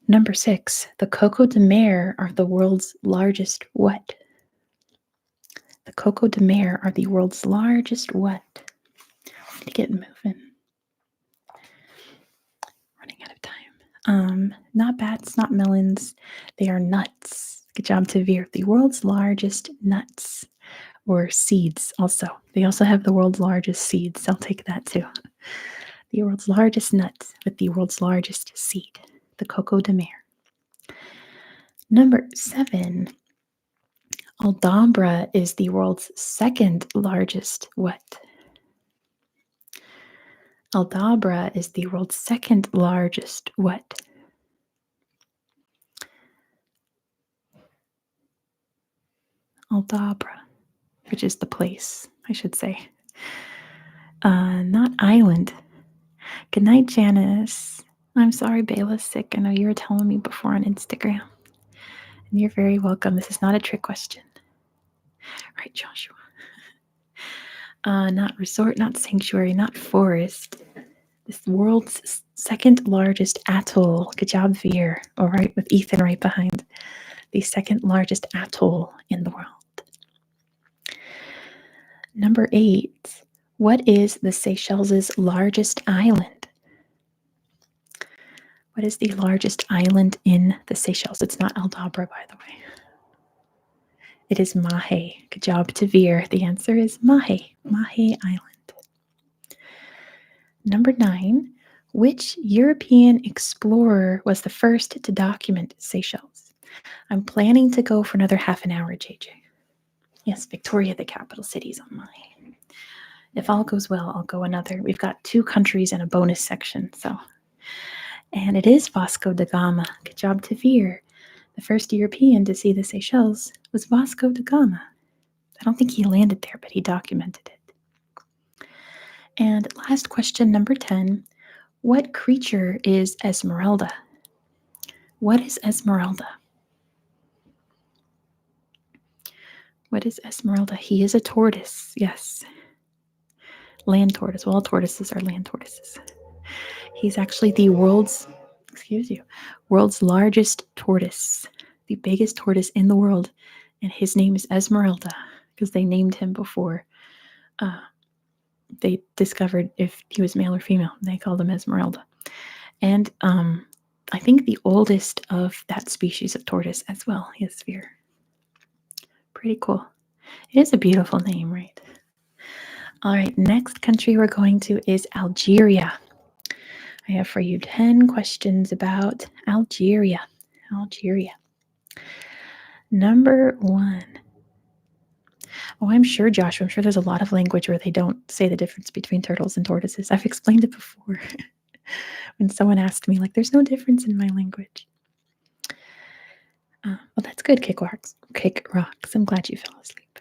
Number 6, the Coco de Mer are the world's largest what? The Coco de Mer are the world's largest what? To get moving. Running out of time. Not bats, not melons. They are nuts. Good job, Tavir. The world's largest nuts or seeds also. They also have the world's largest seeds. I'll take that too. The world's largest nuts with the world's largest seed. The Coco de Mer. Number 7. Aldabra is the world's second largest what? Aldabra is the world's second largest what? Aldabra, which is the place, I should say. Not island. Good night, Janice. I'm sorry Bayla's sick. I know you were telling me before on Instagram. And you're very welcome. This is not a trick question. Right, Joshua. Not resort, not sanctuary, not forest. This world's second largest atoll. Good job, Veer. All right, with Ethan right behind. The second largest atoll in the world. Number 8. What is the Seychelles' largest island? What is the largest island in the Seychelles? It's not Aldabra, by the way. It is Mahe. Good job, Tavir. The answer is Mahe. Mahe Island. Number 9. Which European explorer was the first to document Seychelles? I'm planning to go for another half an hour, JJ. Yes, Victoria, the capital city, is on Mahe. If all goes well, I'll go another. We've got 2 countries and a bonus section, so. And it is Vasco da Gama. Good job, Tavir. The first European to see the Seychelles was Vasco da Gama. I don't think he landed there, but he documented it. And last question, number 10. What creature is Esmeralda? What is Esmeralda? What is Esmeralda? He is a tortoise, yes. Land tortoise. Well, all tortoises are land tortoises. He's actually the world's largest tortoise, the biggest tortoise in the world, and his name is Esmeralda because they named him before they discovered if he was male or female. They called him Esmeralda. And I think the oldest of that species of tortoise as well. Yes, Veer. Pretty cool. It is a beautiful name, right? All right, next country we're going to is Algeria. I have for you 10 questions about Algeria. Algeria. Number 1. Oh, I'm sure, Joshua, I'm sure there's a lot of language where they don't say the difference between turtles and tortoises. I've explained it before. When someone asked me, like, there's no difference in my language. Well, that's good, Kick Rocks. I'm glad you fell asleep.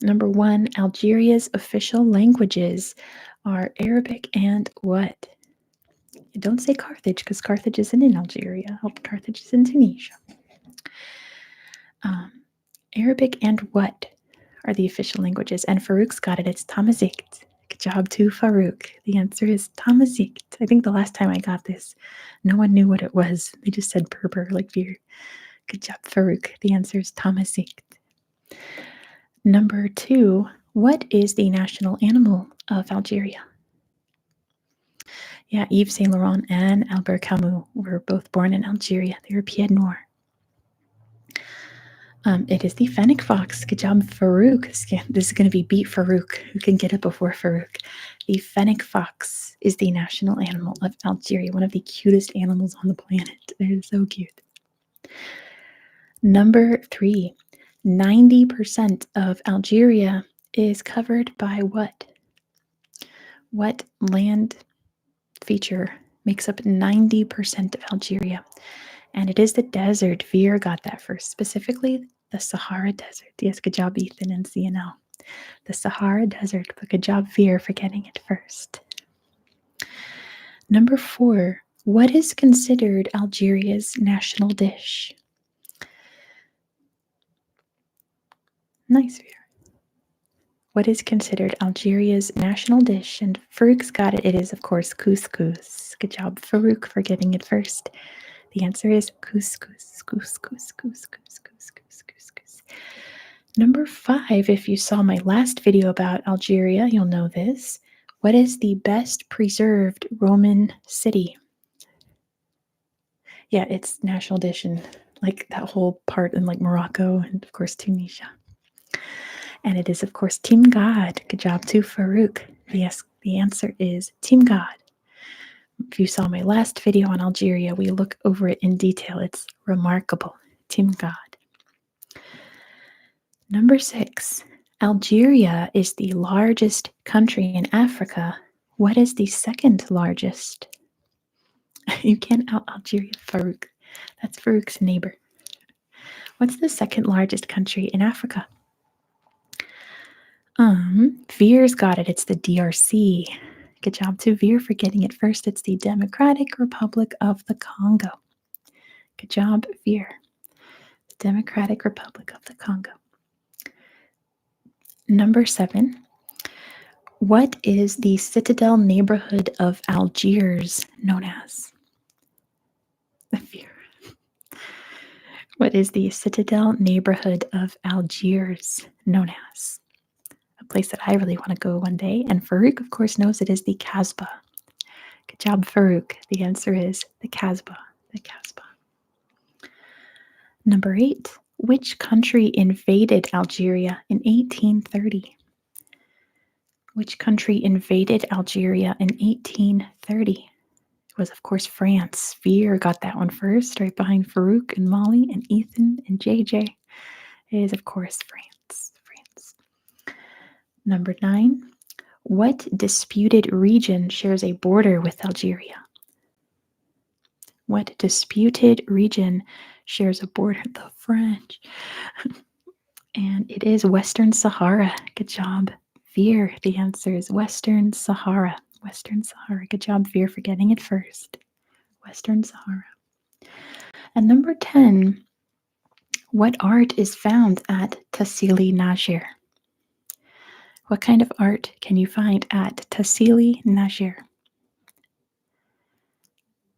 Number 1, Algeria's official languages are Arabic and what? Don't say Carthage, because Carthage isn't in Algeria. Carthage is in Tunisia. Arabic and what are the official languages? And Farouk's got it. It's Tamazight. Good job to Farouk. The answer is Tamazight. I think the last time I got this, no one knew what it was. They just said Berber, like beer. Good job, Farouk. The answer is Tamazight. Number 2, what is the national animal of Algeria? Yeah, Yves Saint Laurent and Albert Camus were both born in Algeria. They were Pied Noir. It is the fennec fox. Good job, Farouk. This is going to be beat Farouk. Who can get it before Farouk? The fennec fox is the national animal of Algeria, one of the cutest animals on the planet. They're so cute. Number 3, 90% of Algeria is covered by what? What land feature makes up 90% of Algeria? And it is the desert. Veer got that first, specifically the Sahara Desert. Yes, good job, Ethan and CNL. The Sahara Desert, but good job, Veer, for getting it first. Number 4, what is considered Algeria's national dish? Nice, Veer. What is considered Algeria's national dish? And Farouk's got it. It is, of course, couscous. Good job, Farouk, for getting it first. The answer is couscous, couscous, couscous, couscous, couscous. Number 5, if you saw my last video about Algeria, you'll know this. What is the best preserved Roman city? Yeah, it's national dish and like that whole part in like Morocco and of course Tunisia. And it is of course Timgad. Good job to Farouk. Yes, the answer is Timgad. If you saw my last video on Algeria, we look over it in detail. It's remarkable. Timgad. Number 6, Algeria is the largest country in Africa. What is the second largest? You can't out Algeria, Farouk. That's Farouk's neighbor. What's the second largest country in Africa? Veer's got it. It's the DRC. Good job to Veer for getting it first. It's the Democratic Republic of the Congo. Good job, Veer. The Democratic Republic of the Congo. Number 7, what is the Citadel neighborhood of Algiers known as? Veer. What is the Citadel neighborhood of Algiers known as? A place that I really want to go one day. And Farouk, of course, knows it is the Kasbah. Good job, Farouk. The answer is the Kasbah. The Kasbah. Number 8, which country invaded Algeria in 1830? Which country invaded Algeria in 1830? It was, of course, France. Veer got that one first, right behind Farouk and Molly and Ethan and JJ. It is, of course, France. France. Number 9, what disputed region shares a border with Algeria? What disputed region shares a border? The French. And it is Western Sahara. Good job, Veer. The answer is Western Sahara. Western Sahara. Good job, Veer, for getting it first. Western Sahara. And number 10, what art is found at Tassili Nasir? What kind of art can you find at Tassili Nasir?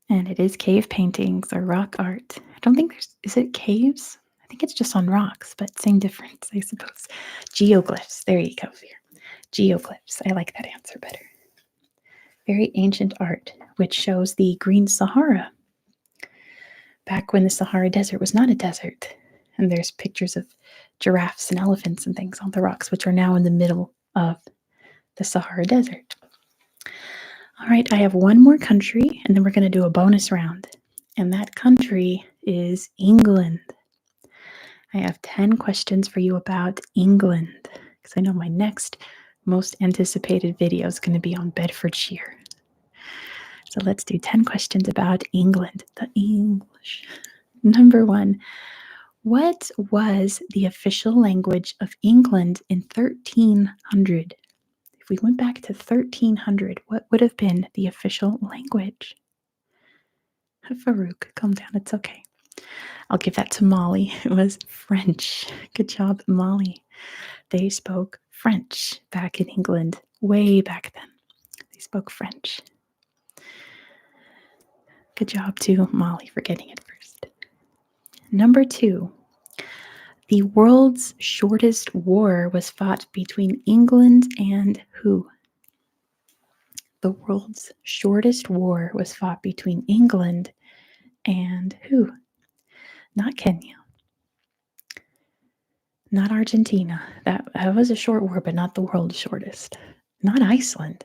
And it is cave paintings or rock art. I don't think is it caves? I think it's just on rocks, but same difference, I suppose. Geoglyphs. There you go, Veer. Geoglyphs. I like that answer better. Very ancient art, which shows the Green Sahara. Back when the Sahara Desert was not a desert. And there's pictures of giraffes and elephants and things on the rocks, which are now in the middle of the Sahara Desert. All right, I have one more country, and then we're going to do a bonus round. And that country is England. I have 10 questions for you about England, because I know my next most anticipated video is going to be on Bedfordshire. So let's do 10 questions about England, the English. Number 1, What was the official language of England in 1300? If we went back to 1300, what would have been the official language? Farouk, calm down. It's okay. I'll give that to Molly. It was French. Good job, Molly. They spoke French back in England, way back then. They spoke French. Good job to Molly for getting it first. Number 2. The world's shortest war was fought between England and who? The world's shortest war was fought between England and who? Not Kenya. Not Argentina. That was a short war, but not the world's shortest. Not Iceland.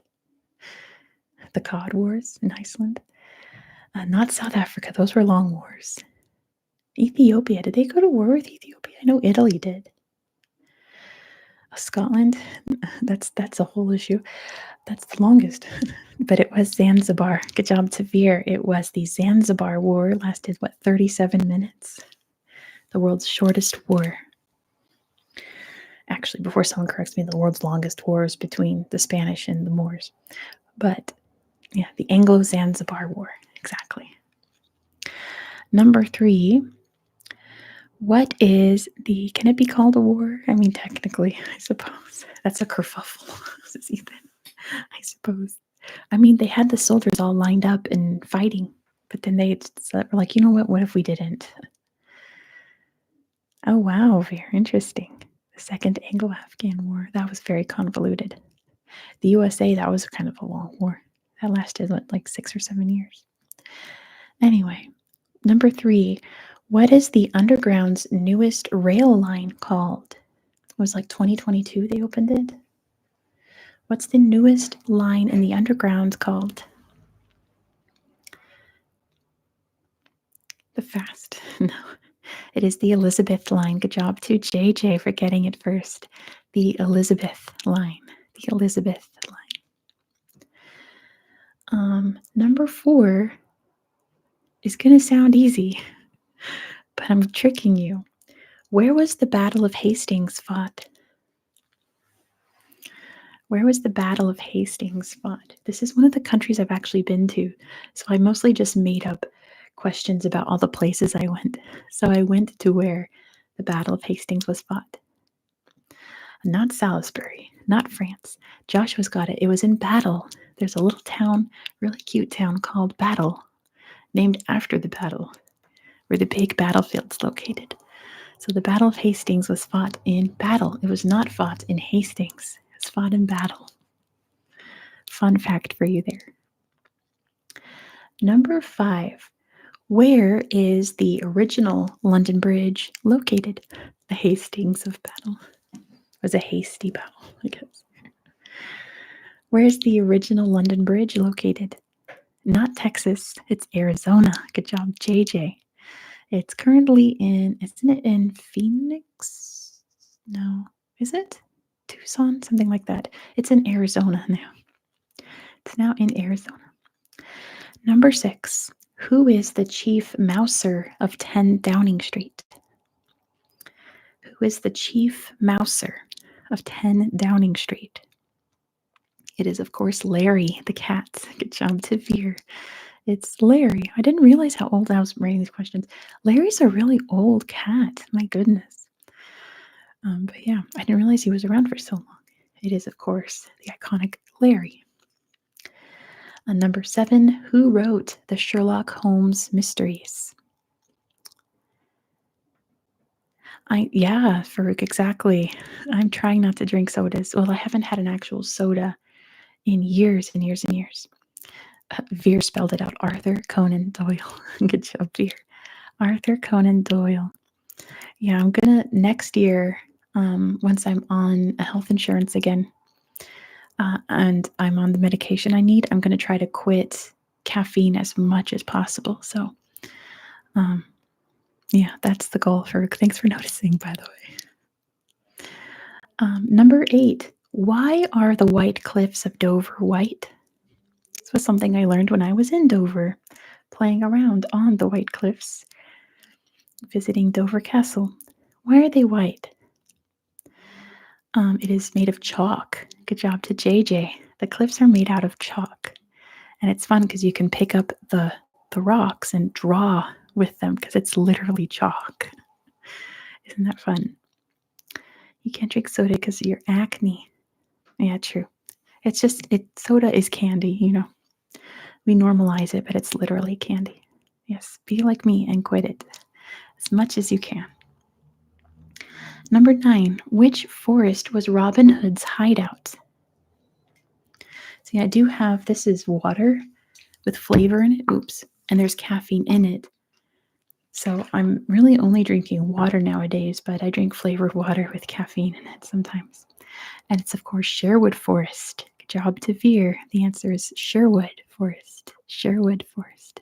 The Cod Wars in Iceland. Not South Africa. Those were long wars. Ethiopia. Did they go to war with Ethiopia? I know Italy did. Scotland. That's a whole issue. That's the longest. But it was Zanzibar. Good job, Tavir. It was the Zanzibar War. Lasted, 37 minutes? The world's shortest war. Actually, before someone corrects me, the world's longest war is between the Spanish and the Moors. But, yeah, the Anglo-Zanzibar War. Exactly. Number 3. What is can it be called a war? I mean, technically, I suppose. That's a kerfuffle, says Ethan. I suppose. I mean, they had the soldiers all lined up and fighting, but then they were like, you know what if we didn't? Oh, wow, very interesting. The Second Anglo-Afghan War, that was very convoluted. The USA, that was kind of a long war. That lasted, 6 or 7 years. Anyway, number 3, what is the Underground's newest rail line called? It was 2022 they opened it. What's the newest line in the Underground called? The Fast. No. It is the Elizabeth line. Good job to JJ for getting it first. The Elizabeth line. The Elizabeth line. Number 4 is going to sound easy, but I'm tricking you. Where was the Battle of Hastings fought? Where was the Battle of Hastings fought? This is one of the countries I've actually been to, so I mostly just made up questions about all the places I went. So I went to where the Battle of Hastings was fought. Not Salisbury, not France. Joshua's got it. It was in Battle. There's a little town, really cute town called Battle, named after the battle, where the big battlefield's located. So the Battle of Hastings was fought in Battle. It was not fought in Hastings. It was fought in Battle. Fun fact for you there. Number 5. Where is the original London Bridge located? The Hastings of Battle. It was a hasty battle, I guess. Where's the original London Bridge located? Not Texas, it's Arizona. Good job, JJ. It's currently isn't it in Phoenix? No, is it? Tucson? Something like that. It's in Arizona now. It's now in Arizona. Number 6. Who is the chief mouser of 10 Downing Street? Who is the chief mouser of 10 Downing Street? It is, of course, Larry the cat. Good job, Tavir. It's Larry. I didn't realize how old I was writing these questions. Larry's a really old cat. My goodness. But yeah, I didn't realize he was around for so long. It is, of course, the iconic Larry. Number 7, who wrote the Sherlock Holmes mysteries? Farouk, exactly. I'm trying not to drink sodas. Well, I haven't had an actual soda in years and years and years. Veer spelled it out. Arthur Conan Doyle. Good job, Veer. Arthur Conan Doyle. Yeah, I'm gonna next year, once I'm on health insurance again, and I'm on the medication I need, I'm gonna try to quit caffeine as much as possible. So, yeah, that's the goal. Thanks for noticing, by the way. Number 8. Why are the White Cliffs of Dover white? This was something I learned when I was in Dover, playing around on the White Cliffs. visiting Dover Castle. Why are they white? It is made of chalk. Good job to JJ. The cliffs are made out of chalk. And it's fun because you can pick up the rocks and draw with them because it's literally chalk. Isn't that fun? You can't drink soda because of your acne. Yeah, true. It's just soda is candy, you know. We normalize it, but it's literally candy. Yes, be like me and quit it as much as you can. Number 9, which forest was Robin Hood's hideout? See, I do have, this is water with flavor in it. Oops. And there's caffeine in it. So I'm really only drinking water nowadays, but I drink flavored water with caffeine in it sometimes. And it's, of course, Sherwood Forest. Good job to Veer. The answer is Sherwood Forest. Sherwood Forest.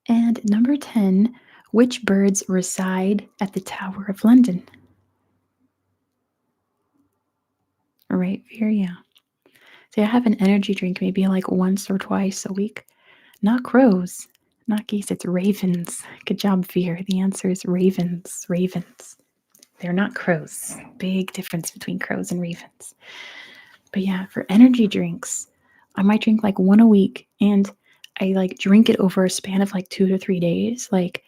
And number 10, which birds reside at the Tower of London? Right, Veer, yeah. So I have an energy drink maybe like once or twice a week. Not crows, not geese, it's ravens. Good job, Veer. The answer is ravens. Ravens. They're not crows. Big difference between crows and ravens. But yeah, for energy drinks, I might drink like one a week, and I like drink it over a span of like 2 to 3 days. Like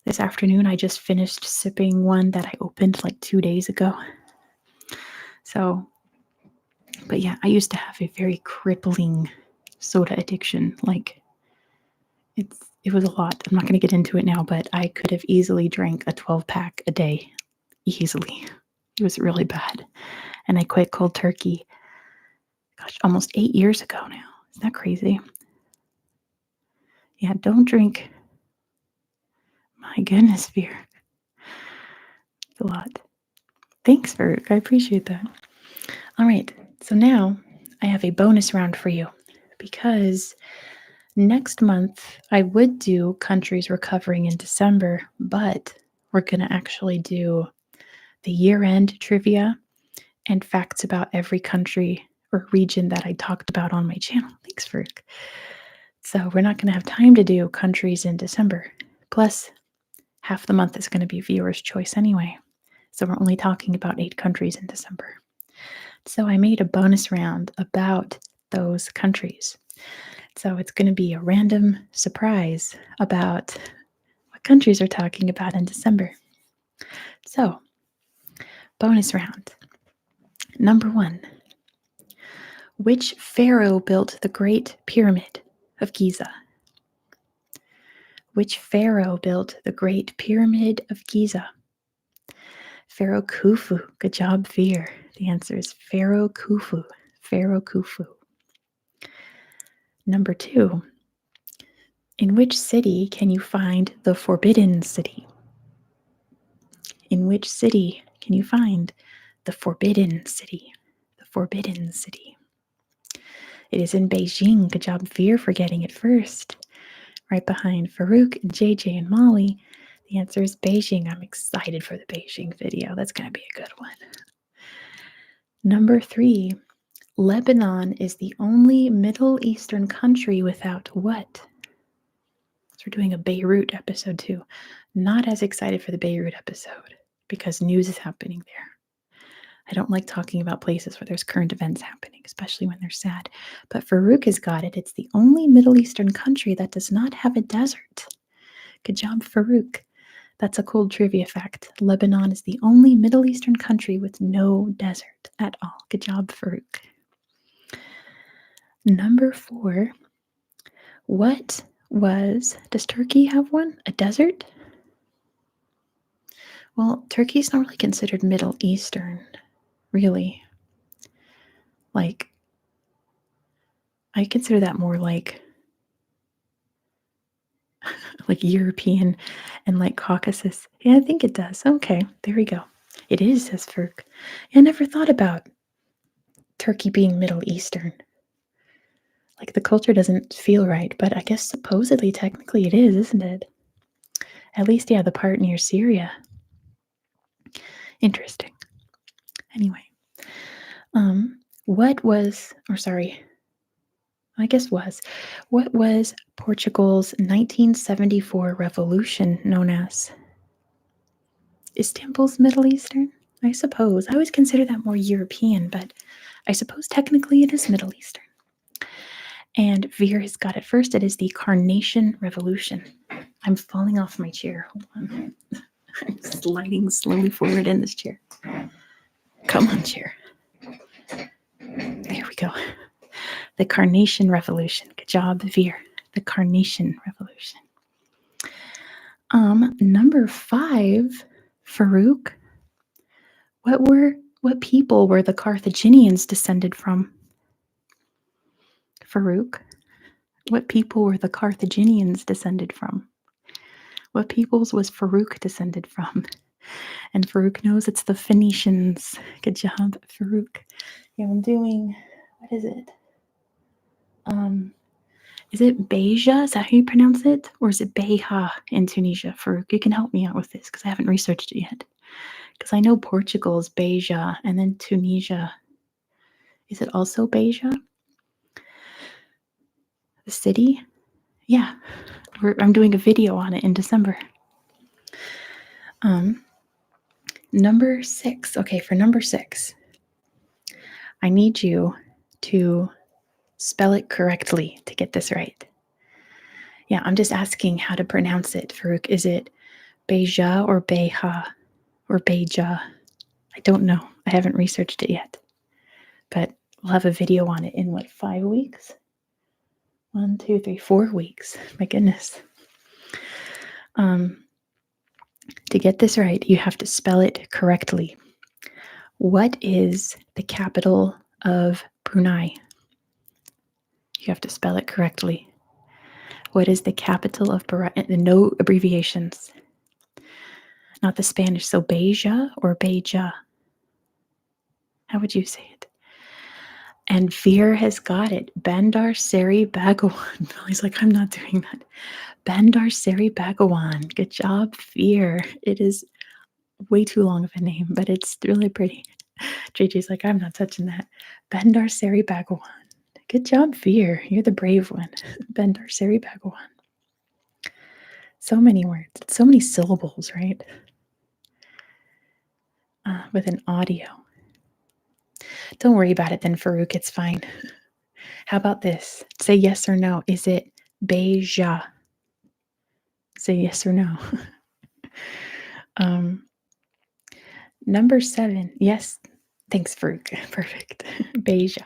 this afternoon, I just finished sipping one that I opened like 2 days ago. So, but yeah, I used to have a very crippling soda addiction. Like it was a lot. I'm not going to get into it now, but I could have easily drank a 12-pack a day. Easily. It was really bad. And I quit cold turkey, gosh, almost 8 years ago now. Isn't that crazy? Yeah, don't drink. My goodness, Veer. It's a lot. Thanks, Ferg. I appreciate that. All right, so now I have a bonus round for you because next month I would do countries recovering in December, but we're going to actually do the year-end trivia and facts about every country or region that I talked about on my channel. Thanks, Ferg. So we're not going to have time to do countries in December. Plus, half the month is going to be viewer's choice anyway. So we're only talking about 8 countries in December. So I made a bonus round about those countries. So it's going to be a random surprise about what countries are talking about in December. So, bonus round. Number 1. Which pharaoh built the Great Pyramid of Giza? Which pharaoh built the Great Pyramid of Giza? Pharaoh Khufu. Good job, Veer. The answer is Pharaoh Khufu. Pharaoh Khufu. Number 2. In which city can you find the Forbidden City? In which city can you find the Forbidden City? The Forbidden City. It is in Beijing. Good job, Veer, for getting it first. Right behind Farouk, JJ, and Molly. The answer is Beijing. I'm excited for the Beijing video. That's going to be a good one. Number 3. Lebanon is the only Middle Eastern country without what? So we're doing a Beirut episode too. Not as excited for the Beirut episode because news is happening there. I don't like talking about places where there's current events happening, especially when they're sad. But Farouk has got it. It's the only Middle Eastern country that does not have a desert. Good job, Farouk. That's a cool trivia fact. Lebanon is the only Middle Eastern country with no desert at all. Good job, Farouk. Number 4. Does Turkey have one? A desert? Well, Turkey's not really considered Middle Eastern, really. Like, I consider that more like European and like Caucasus. Yeah, I think it does. Okay, there we go. It is, says Ferg. I never thought about Turkey being Middle Eastern. Like the culture doesn't feel right, but I guess supposedly, technically it is, isn't it? At least, yeah, the part near Syria. Interesting. Anyway, I guess was. What was Portugal's 1974 revolution known as? Istanbul's Middle Eastern? I suppose. I always consider that more European, but I suppose technically it is Middle Eastern. And Veer has got it first. It is the Carnation Revolution. I'm falling off my chair. Hold on. I'm sliding slowly forward in this chair. Come on, chair. There we go. The Carnation Revolution. Good job, Veer. The Carnation Revolution. Number 5, Farouk. What people were the Carthaginians descended from? Farouk. What people were the Carthaginians descended from? What peoples was Farouk descended from? And Farouk knows it's the Phoenicians. Good job, Farouk. Yeah, I'm doing, what is it? Is it Beja? Is that how you pronounce it? Or is it Beja in Tunisia? Farouk, you can help me out with this because I haven't researched it yet. Because I know Portugal is Beja, and then Tunisia. Is it also Beja? The city? Yeah. I'm doing a video on it in December. Number 6. Okay, for number 6, I need you to spell it correctly to get this right. Yeah, I'm just asking how to pronounce it, Farouk. Is it Beja or Beja or Beja? I don't know. I haven't researched it yet. But we'll have a video on it in 5 weeks? 1, 2, 3, 4 weeks. My goodness. To get this right, you have to spell it correctly. What is the capital of Brunei? You have to spell it correctly. What is the capital of Brunei? No abbreviations. Not the Spanish. So Beja or Beja? How would you say it? And Veer has got it. Bandar Seri Begawan. He's like, I'm not doing that. Bandar Seri Begawan. Good job, Veer. It is way too long of a name, but it's really pretty. JJ's like, I'm not touching that. Bandar Seri Begawan. Good job, Veer. You're the brave one. Bandar Seri Begawan. So many words. So many syllables, right? With an audio. Don't worry about it then, Farouk. It's fine. How about this? Say yes or no. Is it Beja? Say yes or no. Number 7. Yes. Thanks, Farouk. Perfect. Beja.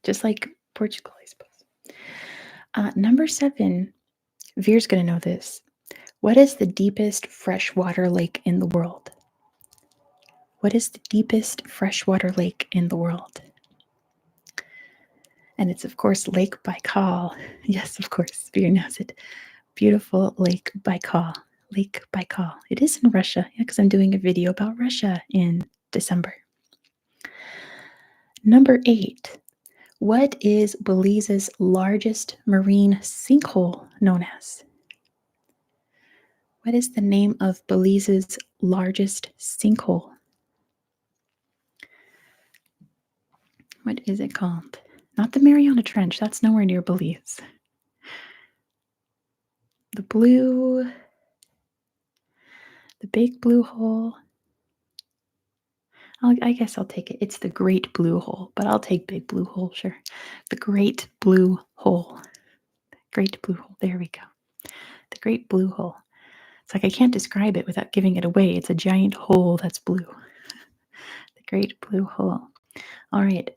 Just like Portugal, I suppose. Number 7. Veer's going to know this. What is the deepest freshwater lake in the world? What is the deepest freshwater lake in the world? And it's, of course, Lake Baikal. Yes, of course, Veer knows it. Beautiful Lake Baikal. Lake Baikal. It is in Russia, because I'm doing a video about Russia in December. Number 8. What is Belize's largest marine sinkhole known as? What is the name of Belize's largest sinkhole? What is it called? Not the Mariana Trench. That's nowhere near Belize. The big blue hole. I guess I'll take it. It's the Great Blue Hole, but I'll take Big Blue Hole, sure. The Great Blue Hole. Great Blue Hole. There we go. The Great Blue Hole. It's like I can't describe it without giving it away. It's a giant hole that's blue. The Great Blue Hole. All right.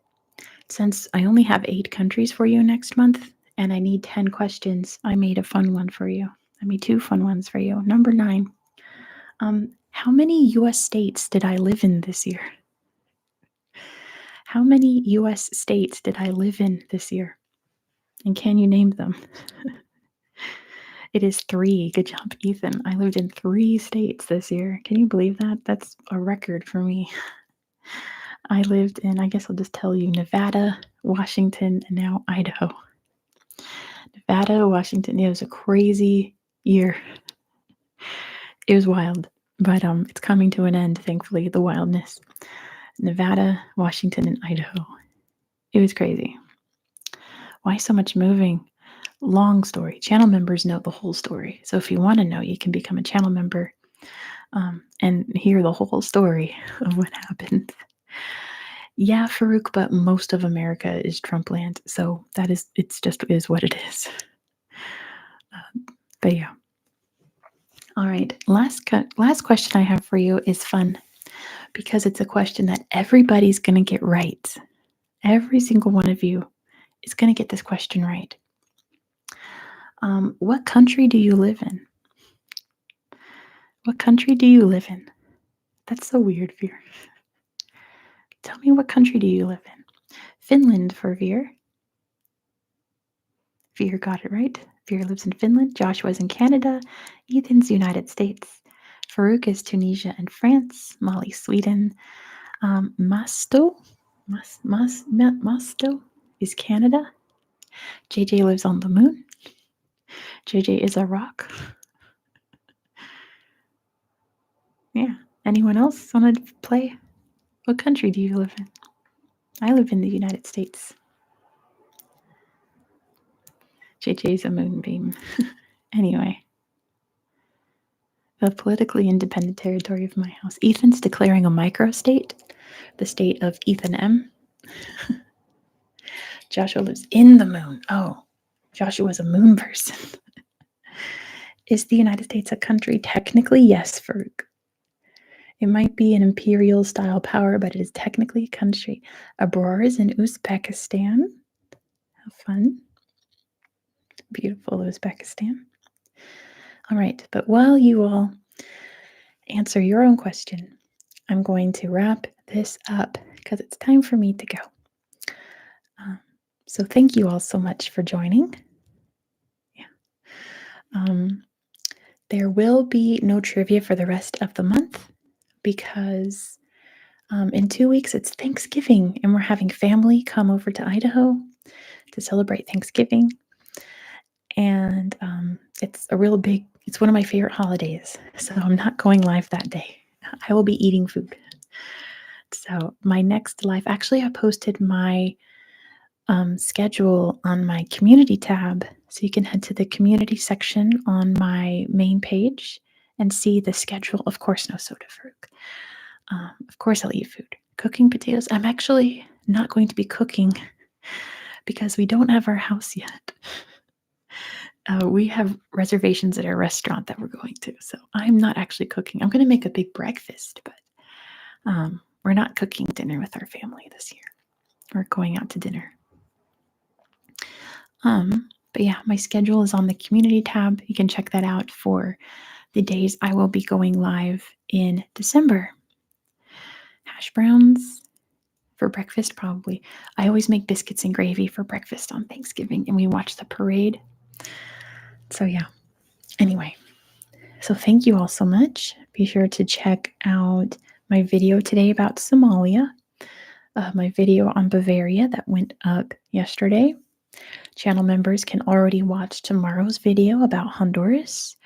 Since I only have 8 countries for you next month, and I need 10 questions, I made a fun one for you. I made 2 fun ones for you. Number 9. How many U.S. states did I live in this year? How many U.S. states did I live in this year? And can you name them? It is 3. Good job, Ethan. I lived in 3 states this year. Can you believe that? That's a record for me. I lived in, I guess I'll just tell you, Nevada, Washington, and now Idaho. Nevada, Washington. It was a crazy year. It was wild, but it's coming to an end, thankfully, the wildness. Nevada, Washington, and Idaho. It was crazy. Why so much moving? Long story. Channel members know the whole story. So if you want to know, you can become a channel member and hear the whole story of what happened. Yeah, Farouk, but most of America is Trump land. So it's just is what it is. But yeah. All right. Last question I have for you is fun because it's a question that everybody's going to get right. Every single one of you is going to get this question right. What country do you live in? What country do you live in? That's so weird, Veer. Tell me, what country do you live in? Finland for Veer. Veer got it right. Veer lives in Finland. Joshua's in Canada. Ethan's United States. Farouk is Tunisia and France. Molly, Sweden. Masto is Canada. JJ lives on the moon. JJ is a rock. Yeah. Anyone else want to play? What country do you live in? I live in the United States. JJ's a moonbeam. Anyway. The politically independent territory of my house. Ethan's declaring a microstate, the state of Ethan M. Joshua lives in the moon. Oh, Joshua's a moon person. Is the United States a country? Technically, yes, Farouk. It might be an imperial style power, but it is technically a country. Abror is in Uzbekistan. How fun. Beautiful Uzbekistan. All right, but while you all answer your own question, I'm going to wrap this up because it's time for me to go. So thank you all so much for joining. Yeah. There will be no trivia for the rest of the month because in 2 weeks it's Thanksgiving and we're having family come over to Idaho to celebrate Thanksgiving. And it's one of my favorite holidays. So I'm not going live that day. I will be eating food. So my next live, actually I posted my schedule on my community tab. So you can head to the community section on my main page and see the schedule. Of course, no soda, Farouk. Of course, I'll eat food. Cooking potatoes. I'm actually not going to be cooking because we don't have our house yet. We have reservations at a restaurant that we're going to. So I'm not actually cooking. I'm going to make a big breakfast, but we're not cooking dinner with our family this year. We're going out to dinner. But yeah, my schedule is on the community tab. You can check that out for the days I will be going live in December. Hash browns for breakfast, probably. I always make biscuits and gravy for breakfast on Thanksgiving, and we watch the parade. So yeah, anyway. So thank you all so much. Be sure to check out my video today about Somalia, my video on Bavaria that went up yesterday. Channel members can already watch tomorrow's video about Honduras.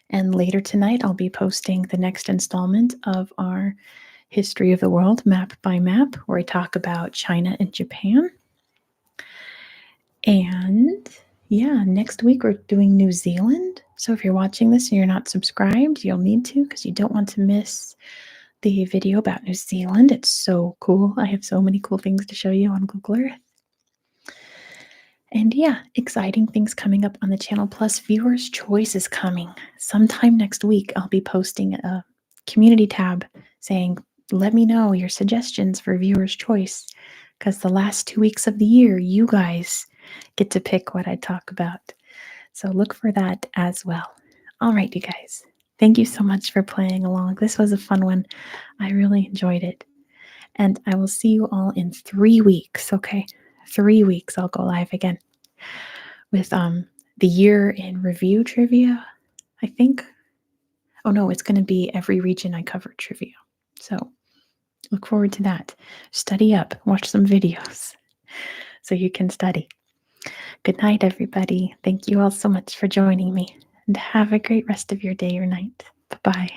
And later tonight, I'll be posting the next installment of our History of the World Map by Map, where I talk about China and Japan. And yeah, next week we're doing New Zealand. So if you're watching this and you're not subscribed, you'll need to because you don't want to miss the video about New Zealand. It's so cool. I have so many cool things to show you on Google Earth. And yeah, exciting things coming up on the channel. Plus, Viewers' Choice is coming. Sometime next week, I'll be posting a community tab saying, let me know your suggestions for Viewers' Choice. Because the last 2 weeks of the year, you guys get to pick what I talk about. So look for that as well. All right, you guys. Thank you so much for playing along. This was a fun one. I really enjoyed it. And I will see you all in 3 weeks, okay? 3 weeks, I'll go live again with the year in review trivia, I think. Oh no, it's going to be every region I covered trivia. So look forward to that. Study up, watch some videos so you can study. Good night, everybody. Thank you all so much for joining me, and have a great rest of your day or night. Bye-bye.